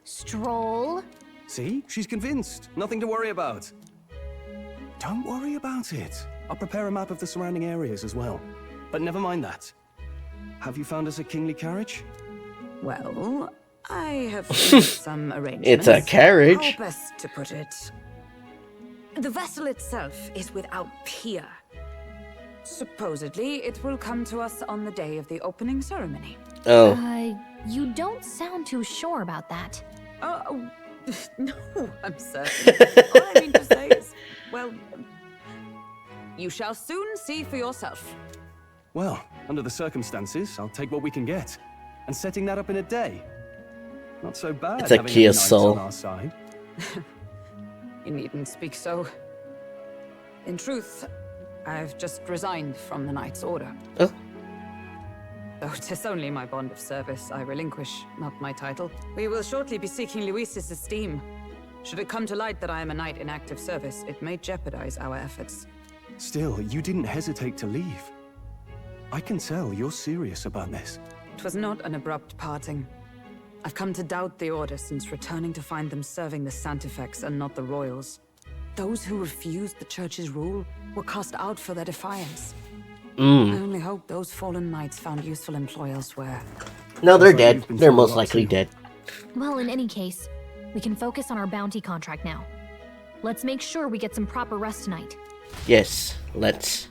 [SPEAKER 11] Stroll.
[SPEAKER 1] See? She's convinced. Nothing to worry about. Don't worry about it. I'll prepare a map of the surrounding areas as well. But never mind that. Have you found us a kingly carriage?
[SPEAKER 10] Well, I have made some arrangements.
[SPEAKER 3] It's a carriage.
[SPEAKER 10] How best to put it? The vessel itself is without peer. Supposedly, it will come to us on the day of the opening ceremony.
[SPEAKER 3] Oh.
[SPEAKER 11] You don't sound too sure about that.
[SPEAKER 10] Oh, no, I'm certain. All I mean to say is, well, you shall soon see for yourself.
[SPEAKER 1] Well, under the circumstances, I'll take what we can get. And setting that up in a day. Not so bad.
[SPEAKER 3] It's a
[SPEAKER 1] having
[SPEAKER 3] Kia
[SPEAKER 1] knights
[SPEAKER 3] Soul.
[SPEAKER 1] on our side.
[SPEAKER 10] You needn't speak so. In truth, I've just resigned from the Knight's Order.
[SPEAKER 3] Oh.
[SPEAKER 10] Though 'tis only my bond of service I relinquish, not my title. We will shortly be seeking Luis's esteem. Should it come to light that I am a knight in active service, it may jeopardize our efforts.
[SPEAKER 1] Still, you didn't hesitate to leave. I can tell you're serious about this.
[SPEAKER 10] It was not an abrupt parting. I've come to doubt the Order since returning to find them serving the Santifex and not the Royals. Those who refused the Church's rule were cast out for their defiance. I only hope those fallen knights found useful employ elsewhere.
[SPEAKER 3] No, they're dead. They're most likely dead.
[SPEAKER 11] Well, in any case, we can focus on our bounty contract now. Let's make sure we get some proper rest tonight.
[SPEAKER 3] Yes, let's.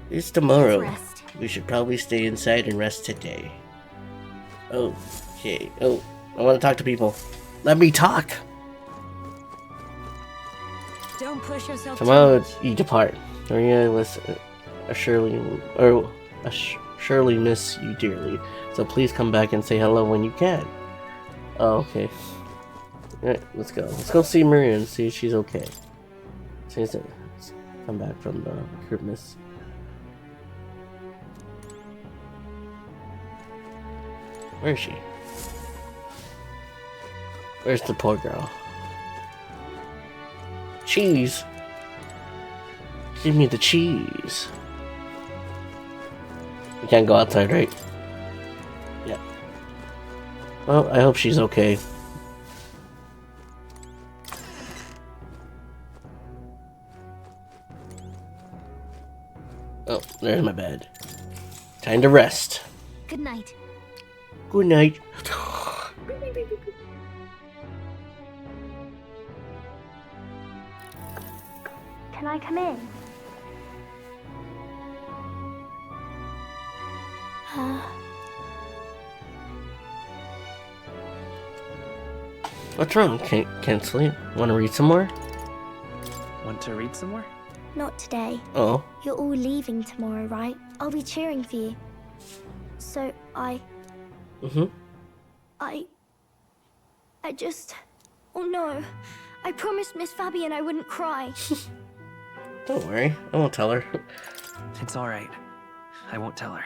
[SPEAKER 3] It's tomorrow.
[SPEAKER 11] Rest.
[SPEAKER 3] We should probably stay inside and rest today. Okay. Oh, I want to talk to people. Let me talk.
[SPEAKER 5] Don't push yourself.
[SPEAKER 3] Tomorrow you depart. Maria was surely miss you dearly. So please come back and say hello when you can. Oh, okay. Alright, let's go. Let's go see Maria and see if she's okay. She's come back from the recruitment. Where is she? Where's the poor girl? Cheese! Give me the cheese. We can't go outside, right? Yeah. Well, I hope she's okay. Oh, there's my bed. Time to rest.
[SPEAKER 11] Good night.
[SPEAKER 3] Good night.
[SPEAKER 2] Can I come in?
[SPEAKER 3] What's wrong? Can't sleep? Want to read some more?
[SPEAKER 12] Want to read some more?
[SPEAKER 2] Not today.
[SPEAKER 3] Oh.
[SPEAKER 2] You're all leaving tomorrow, right? I'll be cheering for you. So I just... Oh no. I promised Miss Fabian I wouldn't cry.
[SPEAKER 3] Don't worry. I won't tell her.
[SPEAKER 12] It's alright. I won't tell her.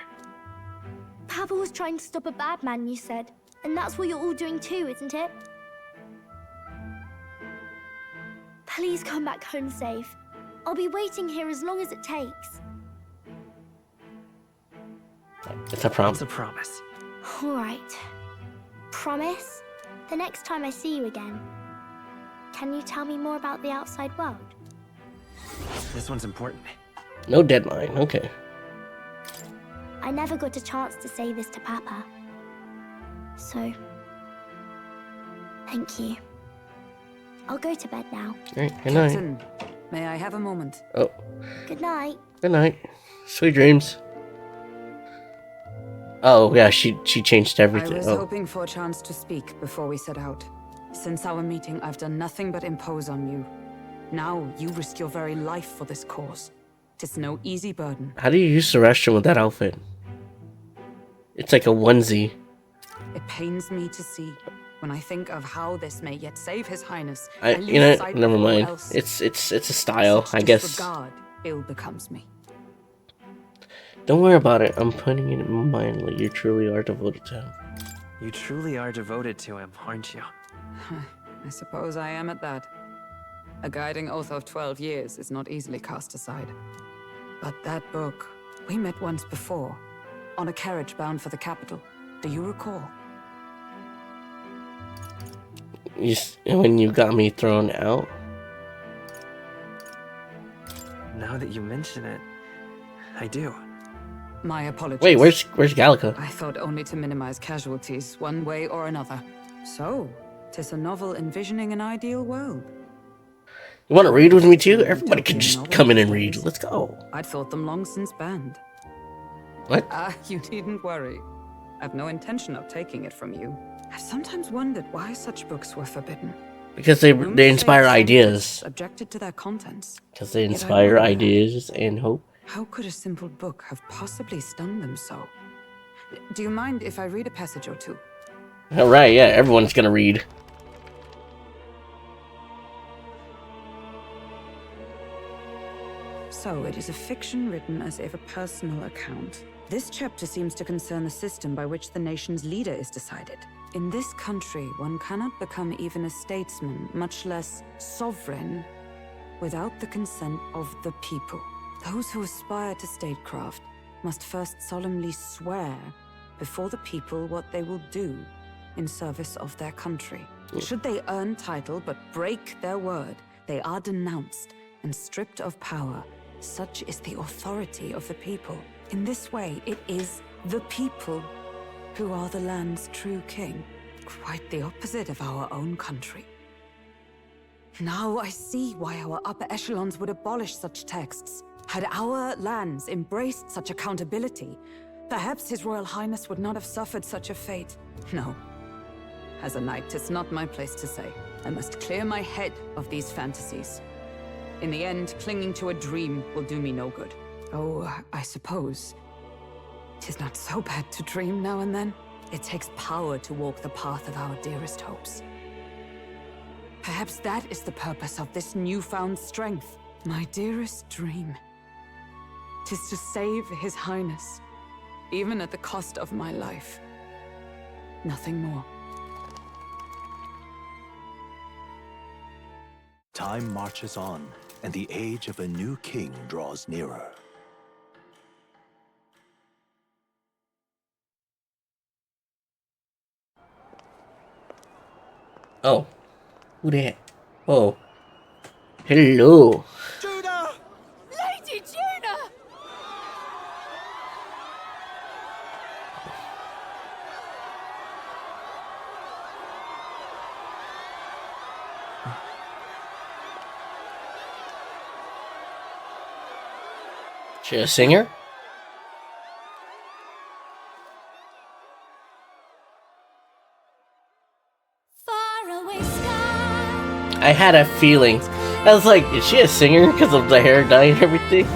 [SPEAKER 2] Papa was trying to stop a bad man, you said. And that's what you're all doing too, isn't it? Please come back home safe. I'll be waiting here as long as it takes.
[SPEAKER 3] It's a promise.
[SPEAKER 12] It's a promise.
[SPEAKER 2] All right. Promise? The next time I see you again, can you tell me more about the outside world?
[SPEAKER 12] This one's important.
[SPEAKER 3] No deadline. Okay.
[SPEAKER 2] I never got a chance to say this to Papa. So, thank you. I'll go to bed now.
[SPEAKER 3] All right. Good night.
[SPEAKER 10] Captain, may I have a moment?
[SPEAKER 3] Oh.
[SPEAKER 2] Good night.
[SPEAKER 3] Good night. Sweet dreams. Oh yeah, she changed everything.
[SPEAKER 10] I was
[SPEAKER 3] Oh.
[SPEAKER 10] hoping for a chance to speak before we set out. Since our meeting, I've done nothing but impose on you. Now you risk your very life for this cause. Tis no easy burden.
[SPEAKER 3] How do you use the restroom with that outfit? It's like a onesie.
[SPEAKER 10] It pains me to see. When I think of how this may yet save His Highness,
[SPEAKER 3] I
[SPEAKER 10] lose
[SPEAKER 3] you know,
[SPEAKER 10] sight
[SPEAKER 3] never
[SPEAKER 10] of all
[SPEAKER 3] mind.
[SPEAKER 10] else.
[SPEAKER 3] It's a style,
[SPEAKER 10] Such
[SPEAKER 3] I guess.
[SPEAKER 10] disregard ill becomes me.
[SPEAKER 3] Don't worry about it. I'm putting it in my mind like you truly are devoted to him.
[SPEAKER 12] You truly are devoted to him, aren't you?
[SPEAKER 10] I suppose I am at that. A guiding oath of 12 years is not easily cast aside. But that book, we met once before, on a carriage bound for the capital. Do you recall?
[SPEAKER 3] When you got me thrown out?
[SPEAKER 12] Now that you mention it, I do.
[SPEAKER 10] My apologies.
[SPEAKER 3] Wait, where's Gallica?
[SPEAKER 10] I thought only to minimize casualties, one way or another. So, 'tis a novel envisioning an ideal world.
[SPEAKER 3] You want to read with me too? Everybody can just come in and read. Let's go.
[SPEAKER 10] I'd thought them long since banned.
[SPEAKER 3] What?
[SPEAKER 10] You needn't worry. I've no intention of taking it from you. I've sometimes wondered why such books were forbidden.
[SPEAKER 3] Because they inspire ideas.
[SPEAKER 10] Objected to their contents.
[SPEAKER 3] Because they
[SPEAKER 10] Yet I
[SPEAKER 3] inspire
[SPEAKER 10] wonder,
[SPEAKER 3] ideas and hope.
[SPEAKER 10] how could a simple book have possibly stung them so? Do you mind if I read a passage or two?
[SPEAKER 3] All right, yeah, everyone's gonna read.
[SPEAKER 10] So, it is a fiction written as if a personal account. This chapter seems to concern the system by which the nation's leader is decided. In this country, one cannot become even a statesman, much less sovereign, without the consent of the people. Those who aspire to statecraft must first solemnly swear before the people what they will do in service of their country. Should they earn title but break their word, they are denounced and stripped of power. Such is the authority of the people. In this way, it is the people who are the land's true king. Quite the opposite of our own country. Now I see why our upper echelons would abolish such texts. Had our lands embraced such accountability, perhaps His Royal Highness would not have suffered such a fate. No. As a knight, it's not my place to say. I must clear my head of these fantasies. In the end, clinging to a dream will do me no good. Oh, I suppose 'tis not so bad to dream now and then. It takes power to walk the path of our dearest hopes. Perhaps that is the purpose of this newfound strength. My dearest dream. 'Tis to save His Highness, even at the cost of my life. Nothing more.
[SPEAKER 7] Time marches on, and the age of a new king draws nearer.
[SPEAKER 3] Oh. Who that? Oh. Hello.
[SPEAKER 6] Judah!
[SPEAKER 5] Lady Judah!
[SPEAKER 3] She a singer? I had a feeling. I was like, is she a singer because of the hair dye and everything?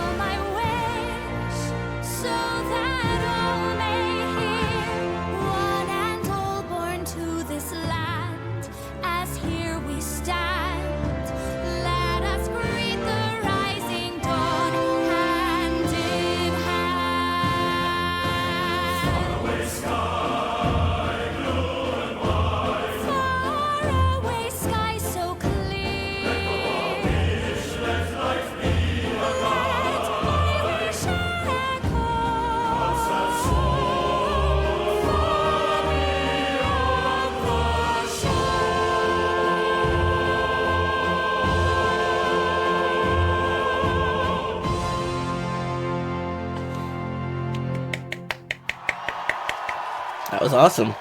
[SPEAKER 3] was awesome.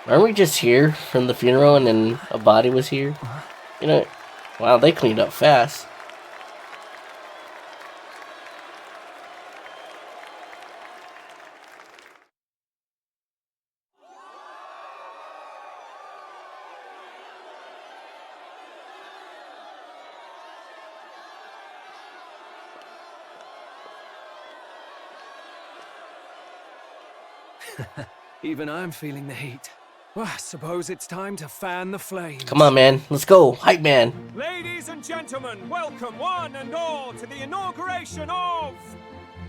[SPEAKER 3] Aren't we just here from the funeral and then a body was here? You know, wow, they cleaned up fast.
[SPEAKER 4] Even I'm feeling the heat. Well, I suppose it's time to fan the flames.
[SPEAKER 3] Come on, man. Let's go. Hype man.
[SPEAKER 4] Ladies and gentlemen, welcome one and all to the inauguration of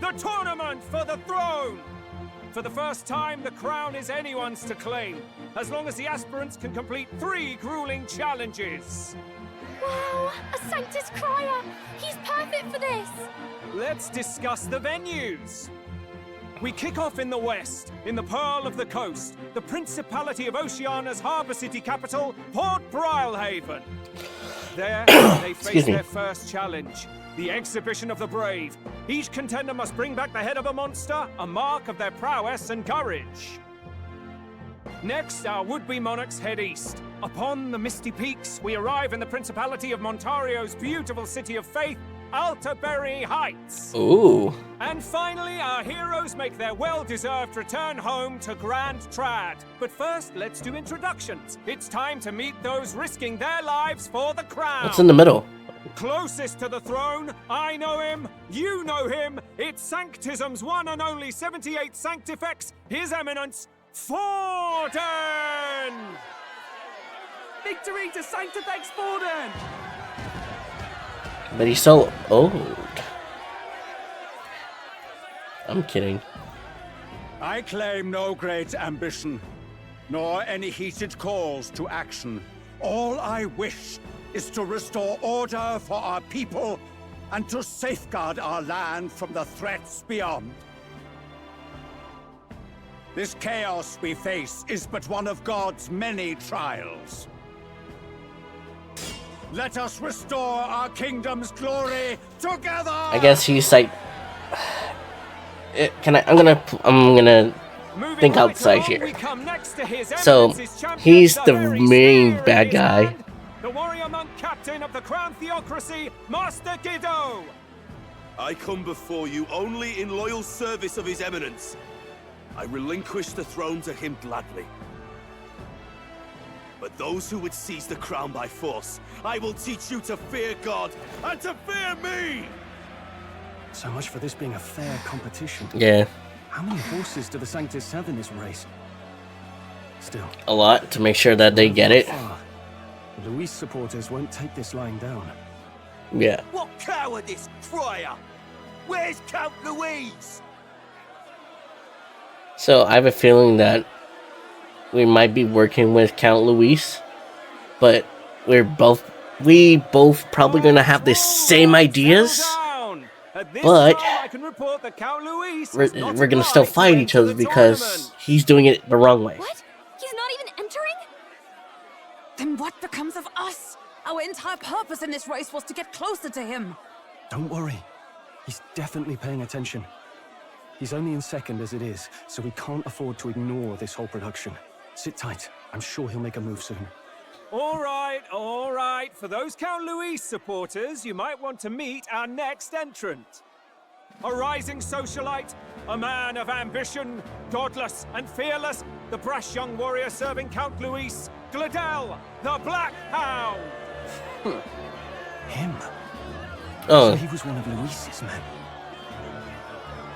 [SPEAKER 4] the Tournament for the Throne. For the first time, the crown is anyone's to claim, as long as the aspirants can complete 3 grueling challenges.
[SPEAKER 2] Wow, a Sanctus Crier! He's perfect for this!
[SPEAKER 4] Let's discuss the venues. We kick off in the west, in the Pearl of the Coast, the Principality of Oceania's harbour city capital, Port Brilehaven. There, they face their first challenge, the Exhibition of the Brave. Each contender must bring back the head of a monster, a mark of their prowess and courage. Next, our would-be monarchs head east. Upon the misty peaks, we arrive in the Principality of Montario's beautiful city of faith, Altaberry Heights.
[SPEAKER 3] Ooh.
[SPEAKER 4] And finally, our heroes make their well-deserved return home to Grand Trad. But first, let's do introductions. It's time to meet those risking their lives for the crown.
[SPEAKER 3] What's in the middle?
[SPEAKER 4] Closest to the throne, I know him, you know him. It's Sanctism's one and only 78th Sanctifex, His Eminence, Forden! Victory to Sanctifex Forden!
[SPEAKER 3] But he's so old. I'm kidding.
[SPEAKER 17] I claim no great ambition, nor any heated calls to action. All I wish is to restore order for our people and to safeguard our land from the threats beyond. This chaos we face is but one of God's many trials. Let us restore our kingdom's glory together.
[SPEAKER 3] I guess he's like, I'm gonna think outside here. So he's the main bad guy.
[SPEAKER 4] The warrior monk captain of the crown theocracy, Master Giddo.
[SPEAKER 9] I come before you only in loyal service of His Eminence. I relinquish the throne to him gladly. But those who would seize the crown by force, I will teach you to fear God and to fear me!
[SPEAKER 1] So much for this being a fair competition.
[SPEAKER 3] Yeah.
[SPEAKER 1] How many horses do the Sanctus have in this race? Still.
[SPEAKER 3] A lot to make sure that they get it.
[SPEAKER 1] The Luis supporters won't take this lying down.
[SPEAKER 3] Yeah.
[SPEAKER 6] What cowardice, Friar! Where's Count Louise?
[SPEAKER 3] So I have a feeling that we might be working with Count Luis, but we both probably gonna have the same ideas. But we're gonna still fight each other because he's doing it the wrong way.
[SPEAKER 2] What? He's not even entering?
[SPEAKER 10] Then what becomes of us? Our entire purpose in this race was to get closer to him.
[SPEAKER 1] Don't worry. He's definitely paying attention. He's only in second as it is, so we can't afford to ignore this whole production. Sit tight. I'm sure he'll make a move soon.
[SPEAKER 4] All right. For those Count Louis supporters, you might want to meet our next entrant. A rising socialite, a man of ambition, godless and fearless, the brash young warrior serving Count Louis, Gladel, the Black Hound.
[SPEAKER 1] Him?
[SPEAKER 3] Oh.
[SPEAKER 1] So he was one of Luis's men.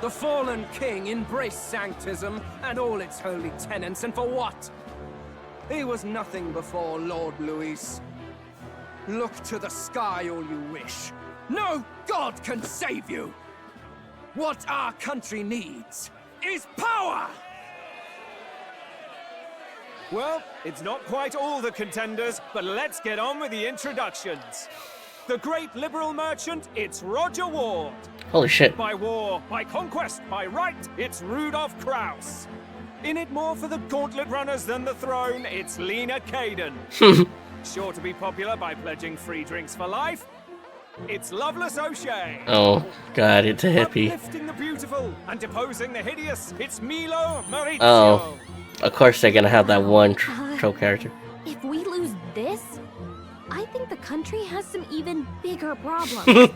[SPEAKER 4] The fallen king embraced Sanctism and all its holy tenets, and for what? He was nothing before Lord Louis. Look to the sky all you wish. No god can save you! What our country needs is power! Well, it's not quite all the contenders, but let's get on with the introductions. The great liberal merchant, it's Roger Ward.
[SPEAKER 3] Holy shit.
[SPEAKER 4] By war, by conquest, by right, it's Rudolph Kraus. In it more for the gauntlet runners than the throne, it's Lena Caden. Sure to be popular by pledging free drinks for life. it's Loveless O'Shea.
[SPEAKER 3] Oh, God, it's a hippie.
[SPEAKER 4] Uplifting the beautiful and deposing the hideous, it's Milo Maurizio.
[SPEAKER 3] Oh, of course they're gonna have that one troll character.
[SPEAKER 11] If we lose this, I think the country has some even bigger problems.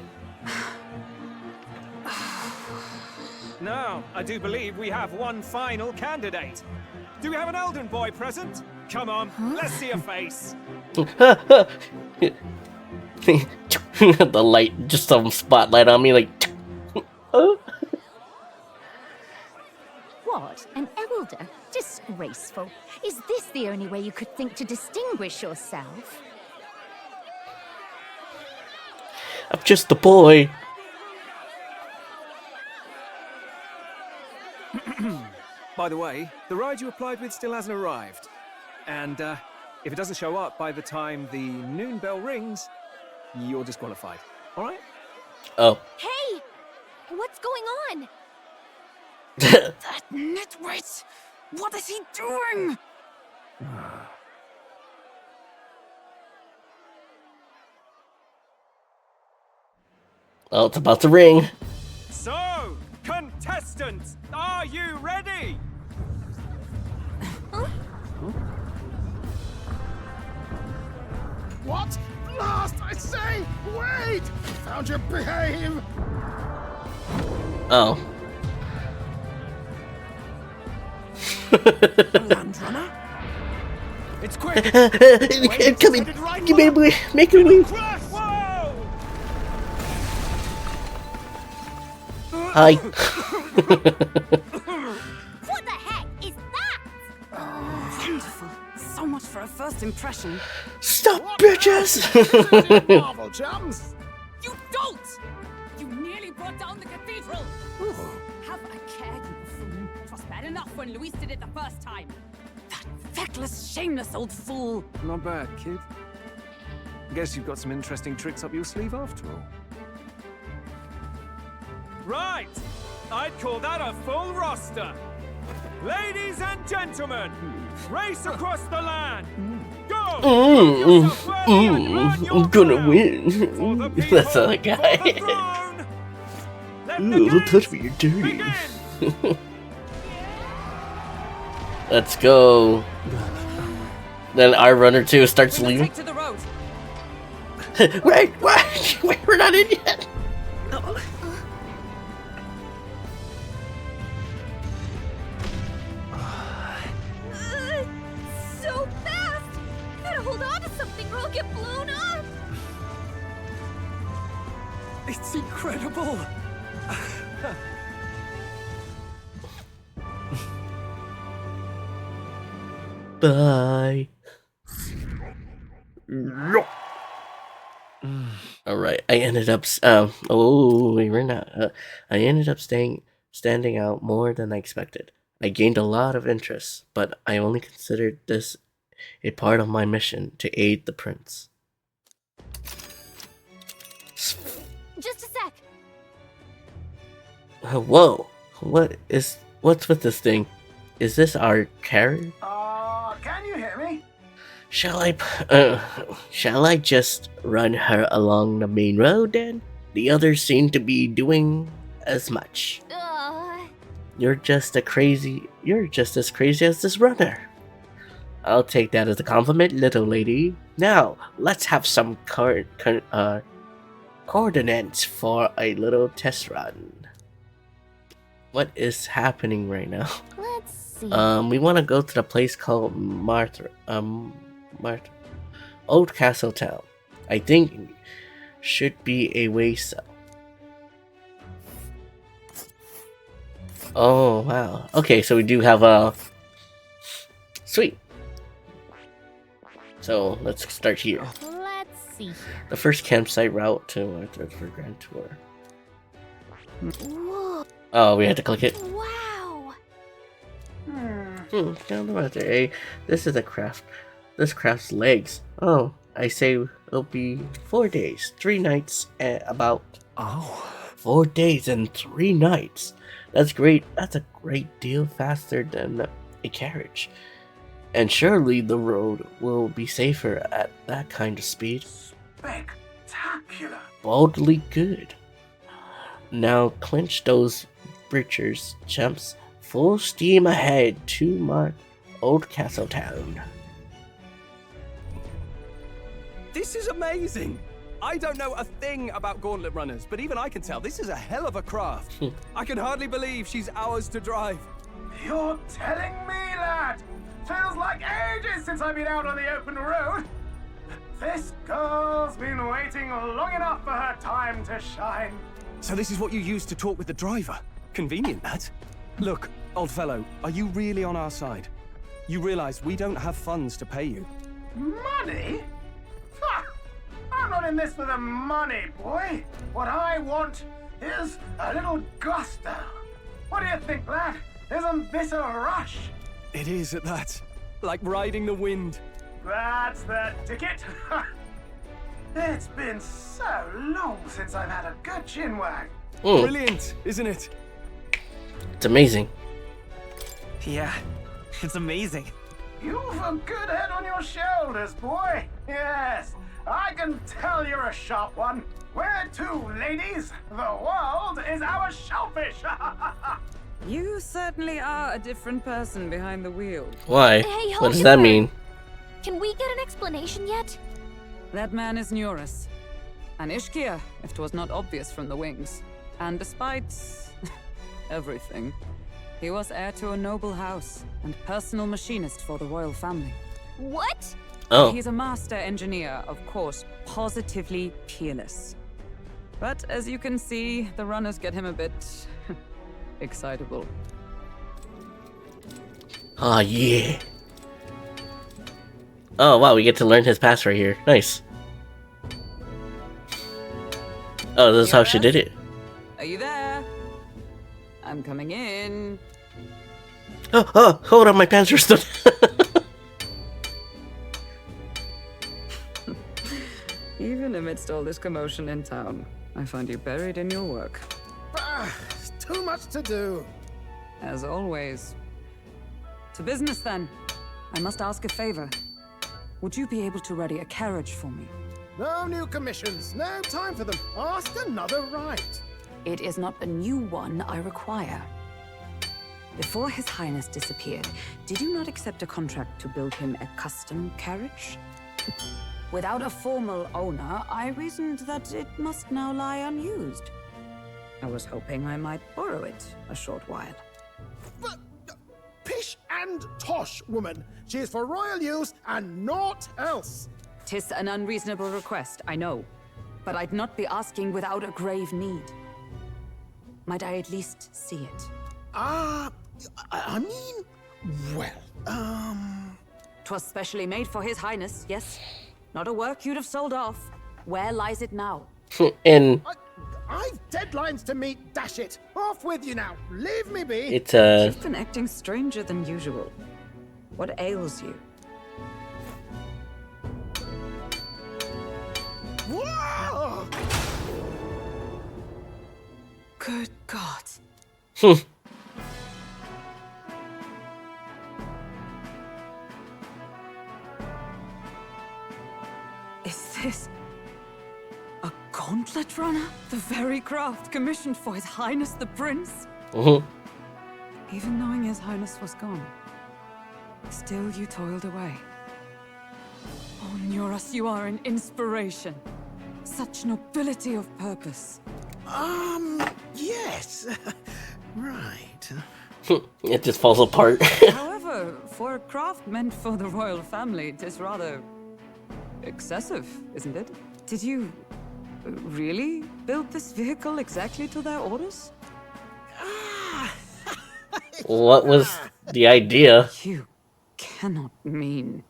[SPEAKER 4] Now, I do believe we have one final candidate. Do we have an Elden boy present? Come on, let's see a face.
[SPEAKER 3] The light, just some spotlight on me, like.
[SPEAKER 18] What? An elder? Disgraceful. Is this the only way you could think to distinguish yourself?
[SPEAKER 3] I'm just a boy.
[SPEAKER 4] By the way, the ride you applied with still hasn't arrived. And if it doesn't show up by the time the noon bell rings, you're disqualified. All right?
[SPEAKER 3] Oh.
[SPEAKER 11] Hey! What's going on?
[SPEAKER 10] That nitwit! What is he doing?
[SPEAKER 3] Oh, it's about to ring.
[SPEAKER 4] So, contestants, are you ready?
[SPEAKER 6] What? Last, I say! Wait! Found your behave!
[SPEAKER 3] Oh.
[SPEAKER 6] Landrunner?
[SPEAKER 4] It's quick!
[SPEAKER 3] Come in! Give me a way! Make a way! Hi.
[SPEAKER 18] What the heck is that?
[SPEAKER 10] Wonderful. So much for a first impression.
[SPEAKER 3] Stop, bitches!
[SPEAKER 6] Marvel chums!
[SPEAKER 10] You don't! You nearly brought down the cathedral! Have a care, you buffoon. It was bad enough when Luis did it the first time. That feckless, shameless old fool.
[SPEAKER 4] Not bad, kid. Guess you've got some interesting tricks up your sleeve after all. Right! I'd call that a full roster. Ladies and gentlemen, race across the land. Go!
[SPEAKER 3] I'm gonna win. That's the guy. Ooh, don't touch me, you're dirty. Let's go. Then our runner 2 starts leaving.
[SPEAKER 10] To the road.
[SPEAKER 3] Wait, we're not in yet.
[SPEAKER 11] So fast! Gotta hold on to something or I'll get blown up!
[SPEAKER 4] It's incredible!
[SPEAKER 3] Bye. All right, I ended up. Oh, we ran out. I ended up standing out more than I expected. I gained a lot of interest, but I only considered this a part of my mission to aid the prince.
[SPEAKER 11] Just a sec.
[SPEAKER 3] Whoa! What's with this thing? Is this our carrier?
[SPEAKER 6] Can you hear me?
[SPEAKER 3] Shall I just run her along the main road then? The others seem to be doing as much. You're just as crazy as this runner. I'll take that as a compliment, little lady. Now, let's have some coordinates for a little test run. What is happening right now?
[SPEAKER 11] Let's see.
[SPEAKER 3] We want to go to the place called Old Castle Town. I think should be a way south. Oh wow. Okay, so we do have a sweet. So let's start here.
[SPEAKER 11] Let's see.
[SPEAKER 3] The first campsite route to Arthur's for Grand Tour.
[SPEAKER 11] Whoa.
[SPEAKER 3] Oh, we had to click it.
[SPEAKER 11] Wow.
[SPEAKER 3] Down the water, eh? This is a craft. This craft's legs. Oh, I say it'll be 4 days, 3 nights, and about 4 days and 3 nights. That's great. That's a great deal faster than a carriage. And surely the road will be safer at that kind of speed.
[SPEAKER 6] Spectacular.
[SPEAKER 3] boldly good. Now clinch those breachers, champs. Full steam ahead to my old castle town.
[SPEAKER 4] This is amazing! I don't know a thing about gauntlet runners, but even I can tell this is a hell of a craft. I can hardly believe she's ours to drive.
[SPEAKER 19] You're telling me, lad? Feels like ages since I've been out on the open road. This girl's been waiting long enough for her time to shine.
[SPEAKER 4] So this is what you used to talk with the driver? Convenient, that. Look, old fellow, are you really on our side? You realize we don't have funds to pay you.
[SPEAKER 19] Money? Ha! I'm not in this for the money, boy. What I want is a little gusto. What do you think, lad? Isn't this a rush?
[SPEAKER 4] It is at that. Like riding the wind.
[SPEAKER 19] That's the ticket. It's been so long since I've had a good chinwag.
[SPEAKER 4] Brilliant, isn't it?
[SPEAKER 3] It's amazing.
[SPEAKER 12] Yeah, it's amazing.
[SPEAKER 19] You've a good head on your shoulders, boy. Yes, I can tell you're a sharp one. Where to, ladies? The world is our shellfish.
[SPEAKER 10] You certainly are a different person behind the wheel.
[SPEAKER 3] Why?
[SPEAKER 11] Hey,
[SPEAKER 3] What
[SPEAKER 11] hold
[SPEAKER 3] does
[SPEAKER 11] it
[SPEAKER 3] that
[SPEAKER 11] there.
[SPEAKER 3] mean?
[SPEAKER 11] Can we get an explanation yet?
[SPEAKER 10] That man is Neurus. An Ishkia, if 'twas not obvious from the wings. And despite everything, he was heir to a noble house and personal machinist for the royal family.
[SPEAKER 11] What?
[SPEAKER 3] Oh.
[SPEAKER 10] He's a master engineer, of course, positively peerless. But as you can see, the runners get him a bit excitable.
[SPEAKER 3] Oh yeah. Oh wow, we get to learn his past right here. Nice. Oh, this is how she did it.
[SPEAKER 10] Are you there? I'm coming in.
[SPEAKER 3] Oh, hold on, my pants are still.
[SPEAKER 10] Even amidst all this commotion in town, I find you buried in your work.
[SPEAKER 6] Too much to do.
[SPEAKER 10] As always. To business then. I must ask a favor. Would you be able to ready a carriage for me?
[SPEAKER 6] No new commissions. No time for them. Ask another right.
[SPEAKER 10] It is not a new one I require. Before His Highness disappeared, did you not accept a contract to build him a custom carriage? Without a formal owner, I reasoned that it must now lie unused. I was hoping I might borrow it a short while.
[SPEAKER 6] But, pish and tosh, woman. She is for royal use and naught else.
[SPEAKER 10] 'Tis an unreasonable request, I know. But I'd not be asking without a grave need. Might I at least see it?
[SPEAKER 6] I mean, well,
[SPEAKER 10] 'Twas specially made for His Highness, yes? Not a work you'd have sold off. Where lies it now?
[SPEAKER 3] And
[SPEAKER 6] I've deadlines to meet, dash it. Off with you now. Leave me be.
[SPEAKER 3] it's
[SPEAKER 10] You've been acting stranger than usual. What ails you?
[SPEAKER 6] Whoa!
[SPEAKER 10] Good God. Is this a gauntlet runner? The very craft commissioned for His Highness the Prince? Even knowing His Highness was gone, still you toiled away. Oh, Neurus, you are an inspiration. Such nobility of purpose.
[SPEAKER 6] Yes. Right.
[SPEAKER 3] it just falls apart.
[SPEAKER 10] However, for a craft meant for the royal family, it is rather excessive, isn't it? Did you really build this vehicle exactly to their orders?
[SPEAKER 3] What was the idea?
[SPEAKER 10] You cannot mean...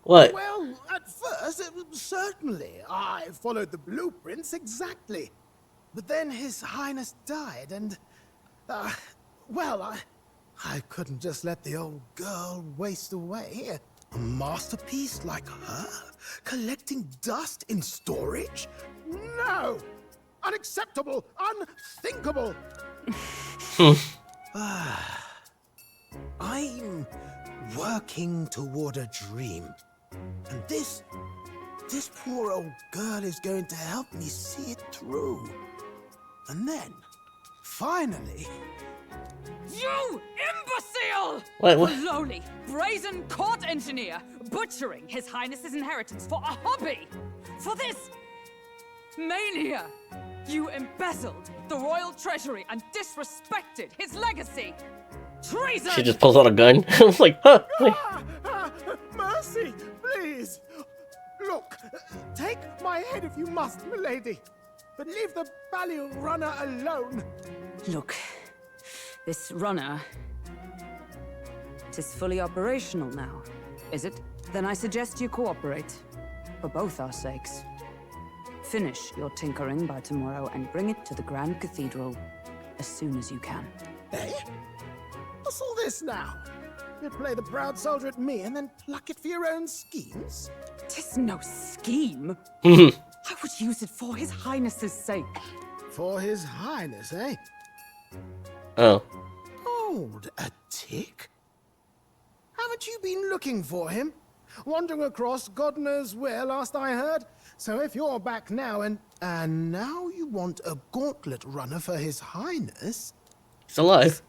[SPEAKER 3] What?
[SPEAKER 6] Well, at first, certainly. I followed the blueprints exactly. But then His Highness died and... well, I couldn't just let the old girl waste away. A masterpiece like her? Collecting dust in storage? No! Unacceptable! Unthinkable! I'm working toward a dream. And this this poor old girl is going to help me see it through. And then, finally...
[SPEAKER 10] You imbecile!
[SPEAKER 3] What?
[SPEAKER 10] A lowly, brazen court engineer butchering His Highness's inheritance for a hobby! For this mania! You embezzled the royal treasury and disrespected his legacy! Treason!
[SPEAKER 3] She just pulls out a gun. I was like, huh? Wait.
[SPEAKER 6] Mercy, please! Look, take my head if you must, milady. But leave the Balliol runner alone.
[SPEAKER 10] Look, this runner... it is fully operational now, is it? Then I suggest you cooperate. For both our sakes. Finish your tinkering by tomorrow and bring it to the Grand Cathedral as soon as you can.
[SPEAKER 6] Eh? What's all this now? You play the proud soldier at me and then pluck it for your own schemes?
[SPEAKER 10] 'Tis no scheme. I would use it for His Highness's sake.
[SPEAKER 6] For His Highness, eh?
[SPEAKER 3] Oh.
[SPEAKER 6] Hold a tick. Haven't you been looking for him? Wandering across God knows where, last I heard. So if you're back now and now you want a gauntlet runner for His Highness...
[SPEAKER 3] He's alive.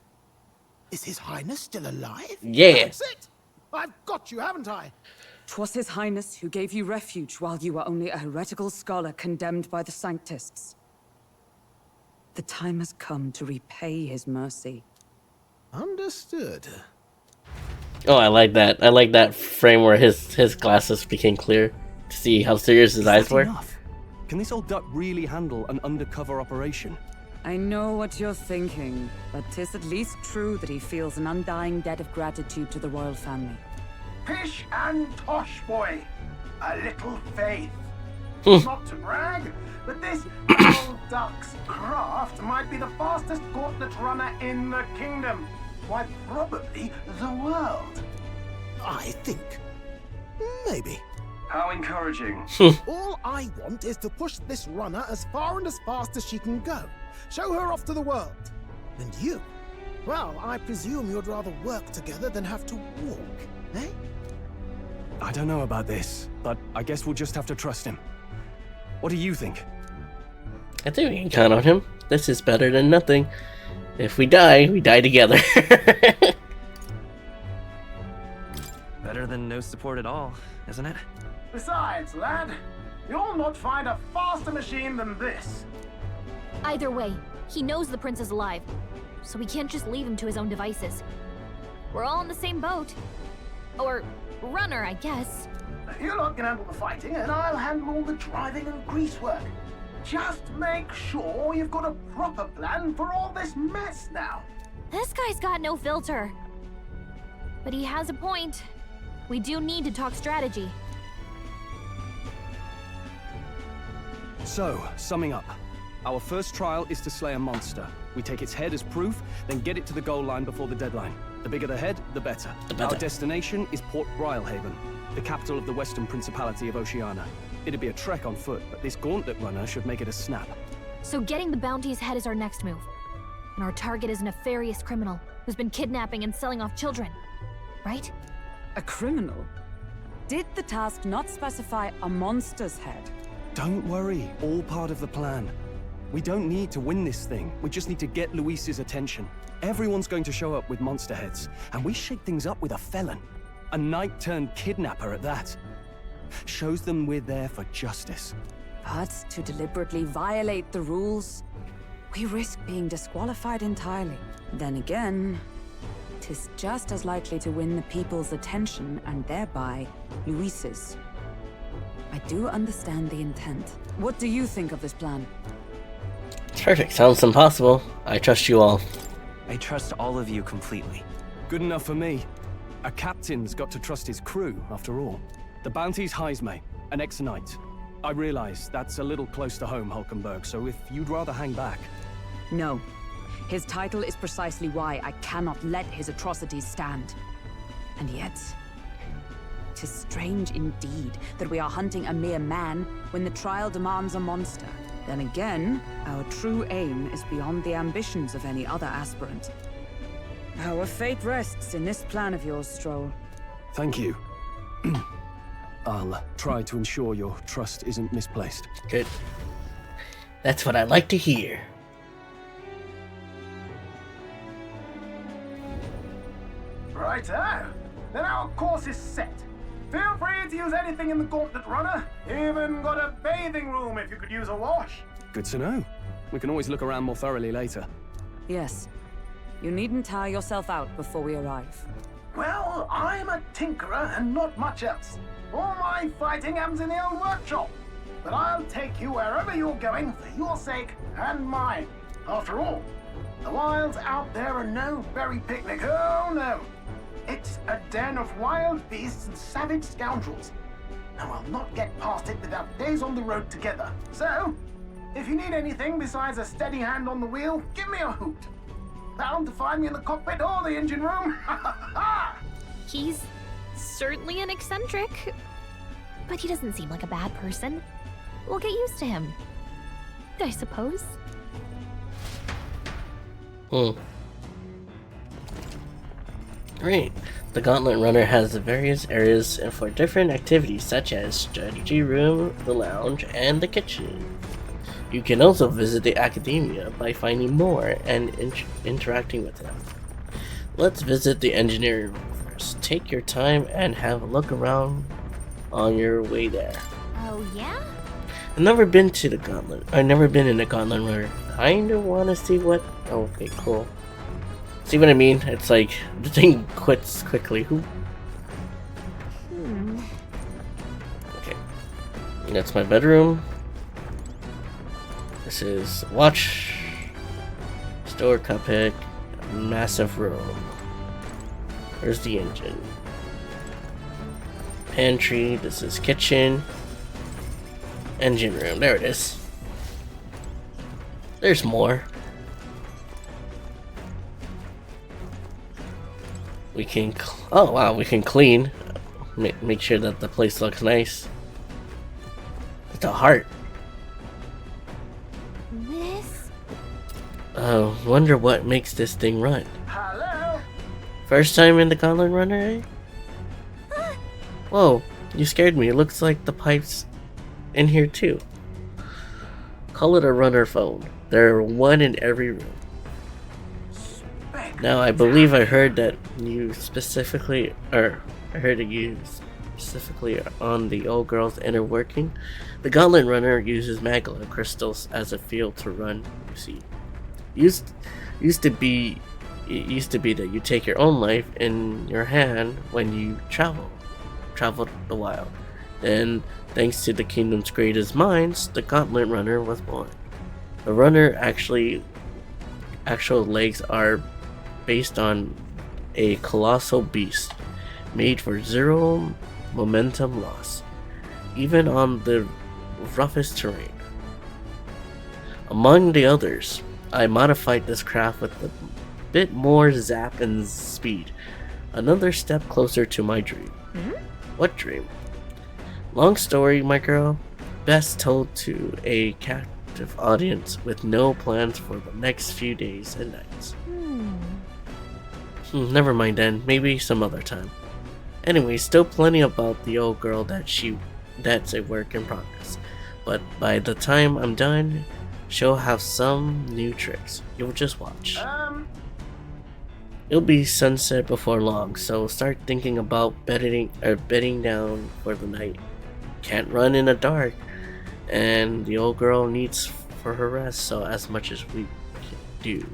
[SPEAKER 6] Is His Highness still alive?
[SPEAKER 3] Yeah.
[SPEAKER 6] That's it! I've got you, haven't I?
[SPEAKER 10] 'Twas His Highness who gave you refuge while you were only a heretical scholar condemned by the Sanctists. The time has come to repay His mercy.
[SPEAKER 6] Understood.
[SPEAKER 3] Oh, I like that. I like that frame where his glasses became clear to see how serious his eyes were.
[SPEAKER 1] Enough? Can this old duck really handle an undercover operation?
[SPEAKER 10] I know what you're thinking, but 'tis at least true that he feels an undying debt of gratitude to the royal family.
[SPEAKER 19] Pish and tosh, boy. A little faith. Not to brag, but this old duck's craft might be the fastest gauntlet runner in the kingdom. Why, probably the world.
[SPEAKER 6] I think. Maybe.
[SPEAKER 19] How encouraging.
[SPEAKER 6] All I want is to push this runner as far and as fast as she can go. Show her off to the world. And you? Well, I presume you'd rather work together than have to walk, eh?
[SPEAKER 1] I don't know about this, but I guess we'll just have to trust him. What do you think?
[SPEAKER 3] I think we can count on him. This is better than nothing. If we die together.
[SPEAKER 12] Better than no support at all, isn't it?
[SPEAKER 19] Besides, lad, you'll not find a faster machine than this.
[SPEAKER 11] Either way, he knows the prince is alive, so we can't just leave him to his own devices. We're all in the same boat. Or runner, I guess.
[SPEAKER 19] You lot can handle the fighting, and I'll handle all the driving and grease work. Just make sure you've got a proper plan for all this mess now.
[SPEAKER 11] This guy's got no filter. But he has a point. We do need to talk strategy.
[SPEAKER 1] So, summing up. Our first trial is to slay a monster. We take its head as proof, then get it to the goal line before the deadline. The bigger the head, the better. Our destination is Port Brylehaven, the capital of the Western Principality of Oceania. It'd be a trek on foot, but this gauntlet runner should make it a snap.
[SPEAKER 11] So getting the bounty's head is our next move. And our target is a nefarious criminal who's been kidnapping and selling off children. Right?
[SPEAKER 10] A criminal? Did the task not specify a monster's head?
[SPEAKER 1] Don't worry, all part of the plan. We don't need to win this thing. We just need to get Luis's attention. Everyone's going to show up with monster heads, and we shake things up with a felon. A knight-turned-kidnapper at that. Shows them we're there for justice.
[SPEAKER 10] But to deliberately violate the rules, we risk being disqualified entirely. Then again, 'tis just as likely to win the people's attention and thereby Luis's. I do understand the intent. What do you think of this plan?
[SPEAKER 3] Perfect. Sounds impossible. I trust you all.
[SPEAKER 12] I trust all of you completely.
[SPEAKER 1] Good enough for me. A captain's got to trust his crew, after all. The bounty's Heismay, an ex-knight. I realize that's a little close to home, Hulkenberg, so if you'd rather hang back...
[SPEAKER 10] No. His title is precisely why I cannot let his atrocities stand. And yet, 'tis strange indeed that we are hunting a mere man when the trial demands a monster. Then again, our true aim is beyond the ambitions of any other aspirant. Our fate rests in this plan of yours, Stroll.
[SPEAKER 1] Thank you. I'll try to ensure your trust isn't misplaced.
[SPEAKER 3] Good. That's what I like to hear.
[SPEAKER 19] Righto. Then our course is set. Feel free to use anything in the Gauntlet Runner. Even got a bathing room if you could use a wash.
[SPEAKER 1] Good to know. We can always look around more thoroughly later.
[SPEAKER 10] Yes. You needn't tire yourself out before we arrive.
[SPEAKER 19] Well, I'm a tinkerer and not much else. All my fighting happens in the old workshop. But I'll take you wherever you're going for your sake and mine. After all, the wilds out there are no berry picnic. Oh no. It's a den of wild beasts and savage scoundrels. And we'll not get past it without days on the road together. So, if you need anything besides a steady hand on the wheel, give me a hoot. Bound to find me in the cockpit or the engine room.
[SPEAKER 11] He's certainly an eccentric, but he doesn't seem like a bad person. We'll get used to him, I suppose.
[SPEAKER 3] Great. The Gauntlet Runner has various areas for different activities such as strategy room, the lounge, and the kitchen. You can also visit the academia by finding more and interacting with them. Let's visit the engineering room first. Take your time and have a look around on your way there.
[SPEAKER 11] Oh yeah?
[SPEAKER 3] I've never been in the Gauntlet Runner. Kinda wanna see what... Oh, okay, cool. See what I mean? It's like, the thing quits quickly. Okay. That's my bedroom. This is watch, store, cockpit, massive room. Where's the engine? Pantry, this is kitchen. Engine room, there it is. There's more. We can, oh wow, we can clean. Make sure that the place looks nice. It's a heart.
[SPEAKER 11] This?
[SPEAKER 3] Wonder what makes this thing run.
[SPEAKER 19] Hello?
[SPEAKER 3] First time in the Gauntlet Runner, eh? Whoa, you scared me. It looks like the pipes in here too. Call it a runner phone. There are one in every room. Now I believe I heard that you specifically, or I heard that you specifically on the old girl's inner working. The Gauntlet Runner uses magma crystals as a field to run. You see, used to be that you take your own life in your hand when you traveled the wild. Then, thanks to the kingdom's greatest minds, the Gauntlet Runner was born. The runner actual legs are based on a colossal beast made for zero momentum loss, even on the roughest terrain. Among the others, I modified this craft with a bit more zap and speed. Another step closer to my dream. What dream? Long story, my girl. Best told to a captive audience with no plans for the next few days and nights. Never mind then, maybe some other time. Anyway, still plenty about the old girl that's a work in progress. But by the time I'm done, she'll have some new tricks. You'll just watch. It'll be sunset before long, so start thinking about bedding down for the night. Can't run in the dark, and the old girl needs for her rest, so as much as we can do.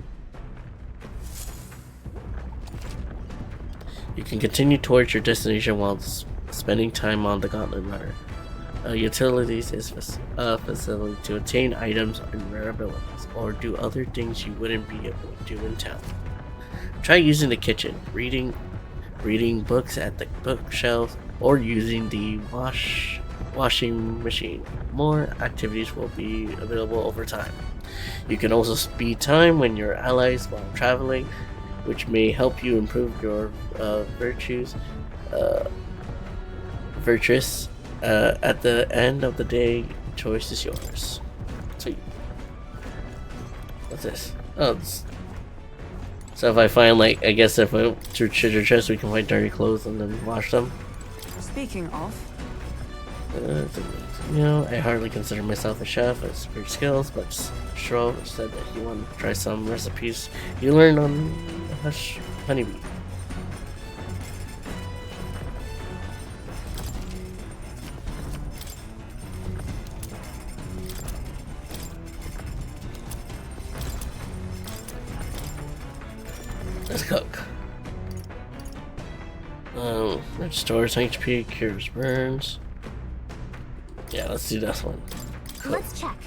[SPEAKER 3] You can continue towards your destination while spending time on the Gauntlet Runner. Utilities is a facility to obtain items and rare abilities, or do other things you wouldn't be able to do in town. Try using the kitchen, reading books at the bookshelves, or using the washing machine. More activities will be available over time. You can also speed time when you're allies while traveling, which may help you improve your virtuous. At the end of the day, choice is yours. Sweet. What's this? Oh, so if I find, like, I guess if I through treasure chest we can find dirty clothes and then wash them.
[SPEAKER 10] Speaking of,
[SPEAKER 3] I hardly consider myself a chef with superior skills, but Shro said that he wanted to try some recipes he learned on the Hush Honeybee. Let's cook. Restores HP, cures burns. Yeah, let's do this one. Cool.
[SPEAKER 11] Let's check.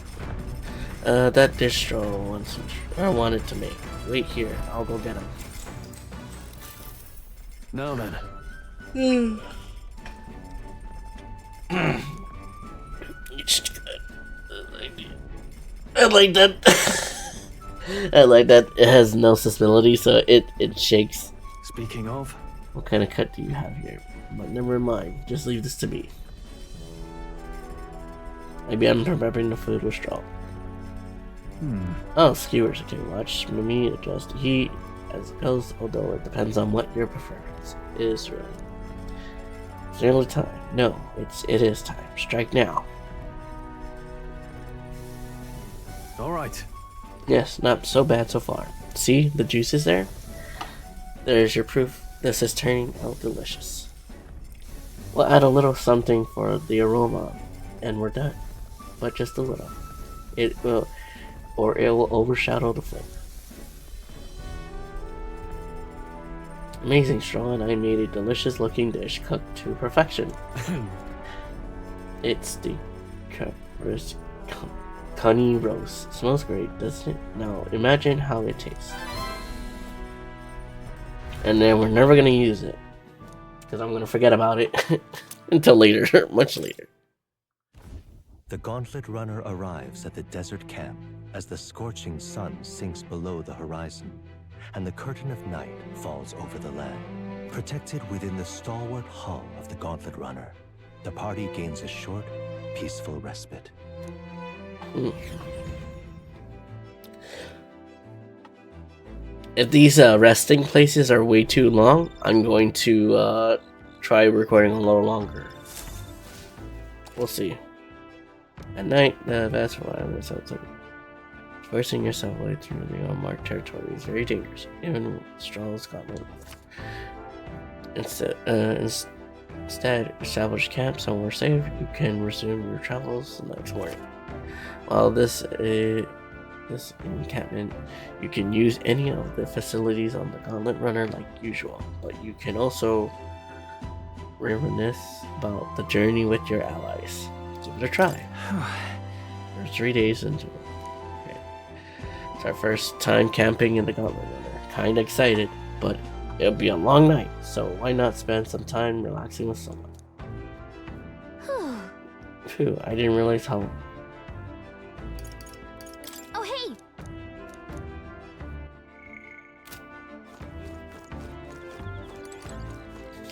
[SPEAKER 3] That distro I wanted to make. Wait here, I'll go get him.
[SPEAKER 1] Now then.
[SPEAKER 3] I like that. I like that it has no sensibility, so it shakes.
[SPEAKER 1] Speaking of,
[SPEAKER 3] what kind of cut do you have here? But never mind, just leave this to me. Maybe I'm preparing the food with straw. Oh, skewers. Okay, watch me adjust the heat as it goes, although it depends on what your preference is, really. It's nearly time. No, it is time. Strike now.
[SPEAKER 1] Alright.
[SPEAKER 3] Yes, not so bad so far. See, the juice is there? There's your proof. This is turning out delicious. We'll add a little something for the aroma, and we're done. But just a little. It will overshadow the flavor. Amazing, Straw, and I made a delicious looking dish cooked to perfection. It's the Connie roast. Smells great, doesn't it? Now imagine how it tastes. And then we're never gonna use it, because I'm gonna forget about it until later, much later.
[SPEAKER 20] The Gauntlet Runner arrives at the desert camp as the scorching sun sinks below the horizon, and the curtain of night falls over the land. Protected within the stalwart hull of the Gauntlet Runner, the party gains a short, peaceful respite.
[SPEAKER 3] If these resting places are way too long, I'm going to try recording a little longer. We'll see. At night, the vast variety of outside. Forcing yourself away through the unmarked territory is very dangerous, even with strong Scotland. Instead, establish camp somewhere safe. You can resume your travels the next morning. While this encampment, you can use any of the facilities on the Gauntlet Runner like usual, but you can also reminisce about the journey with your allies. Give it a try. We're 3 days into it. Okay. It's our first time camping in the Gauntlet Runner. Kinda excited, but it'll be a long night, so why not spend some time relaxing with someone? Phew, I didn't realize how...
[SPEAKER 11] Oh, hey!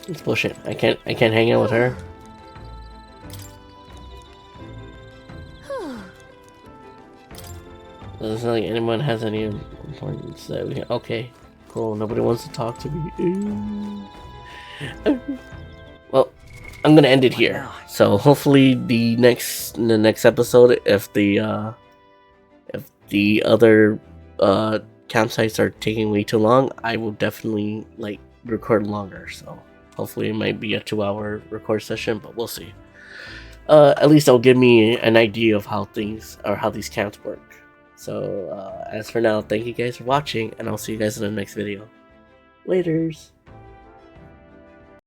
[SPEAKER 3] It's bullshit. I can't hang out with her. Doesn't sound like anyone has any importance that we can... Okay, cool. Nobody wants to talk to me. Well, I'm gonna end it here. So hopefully the next episode, if the other campsites are taking way too long, I will definitely like record longer. So hopefully it might be a 2-hour record session, but we'll see. At least it'll give me an idea of how these camps work. So, as for now, thank you guys for watching, and I'll see you guys in the next video. Laters!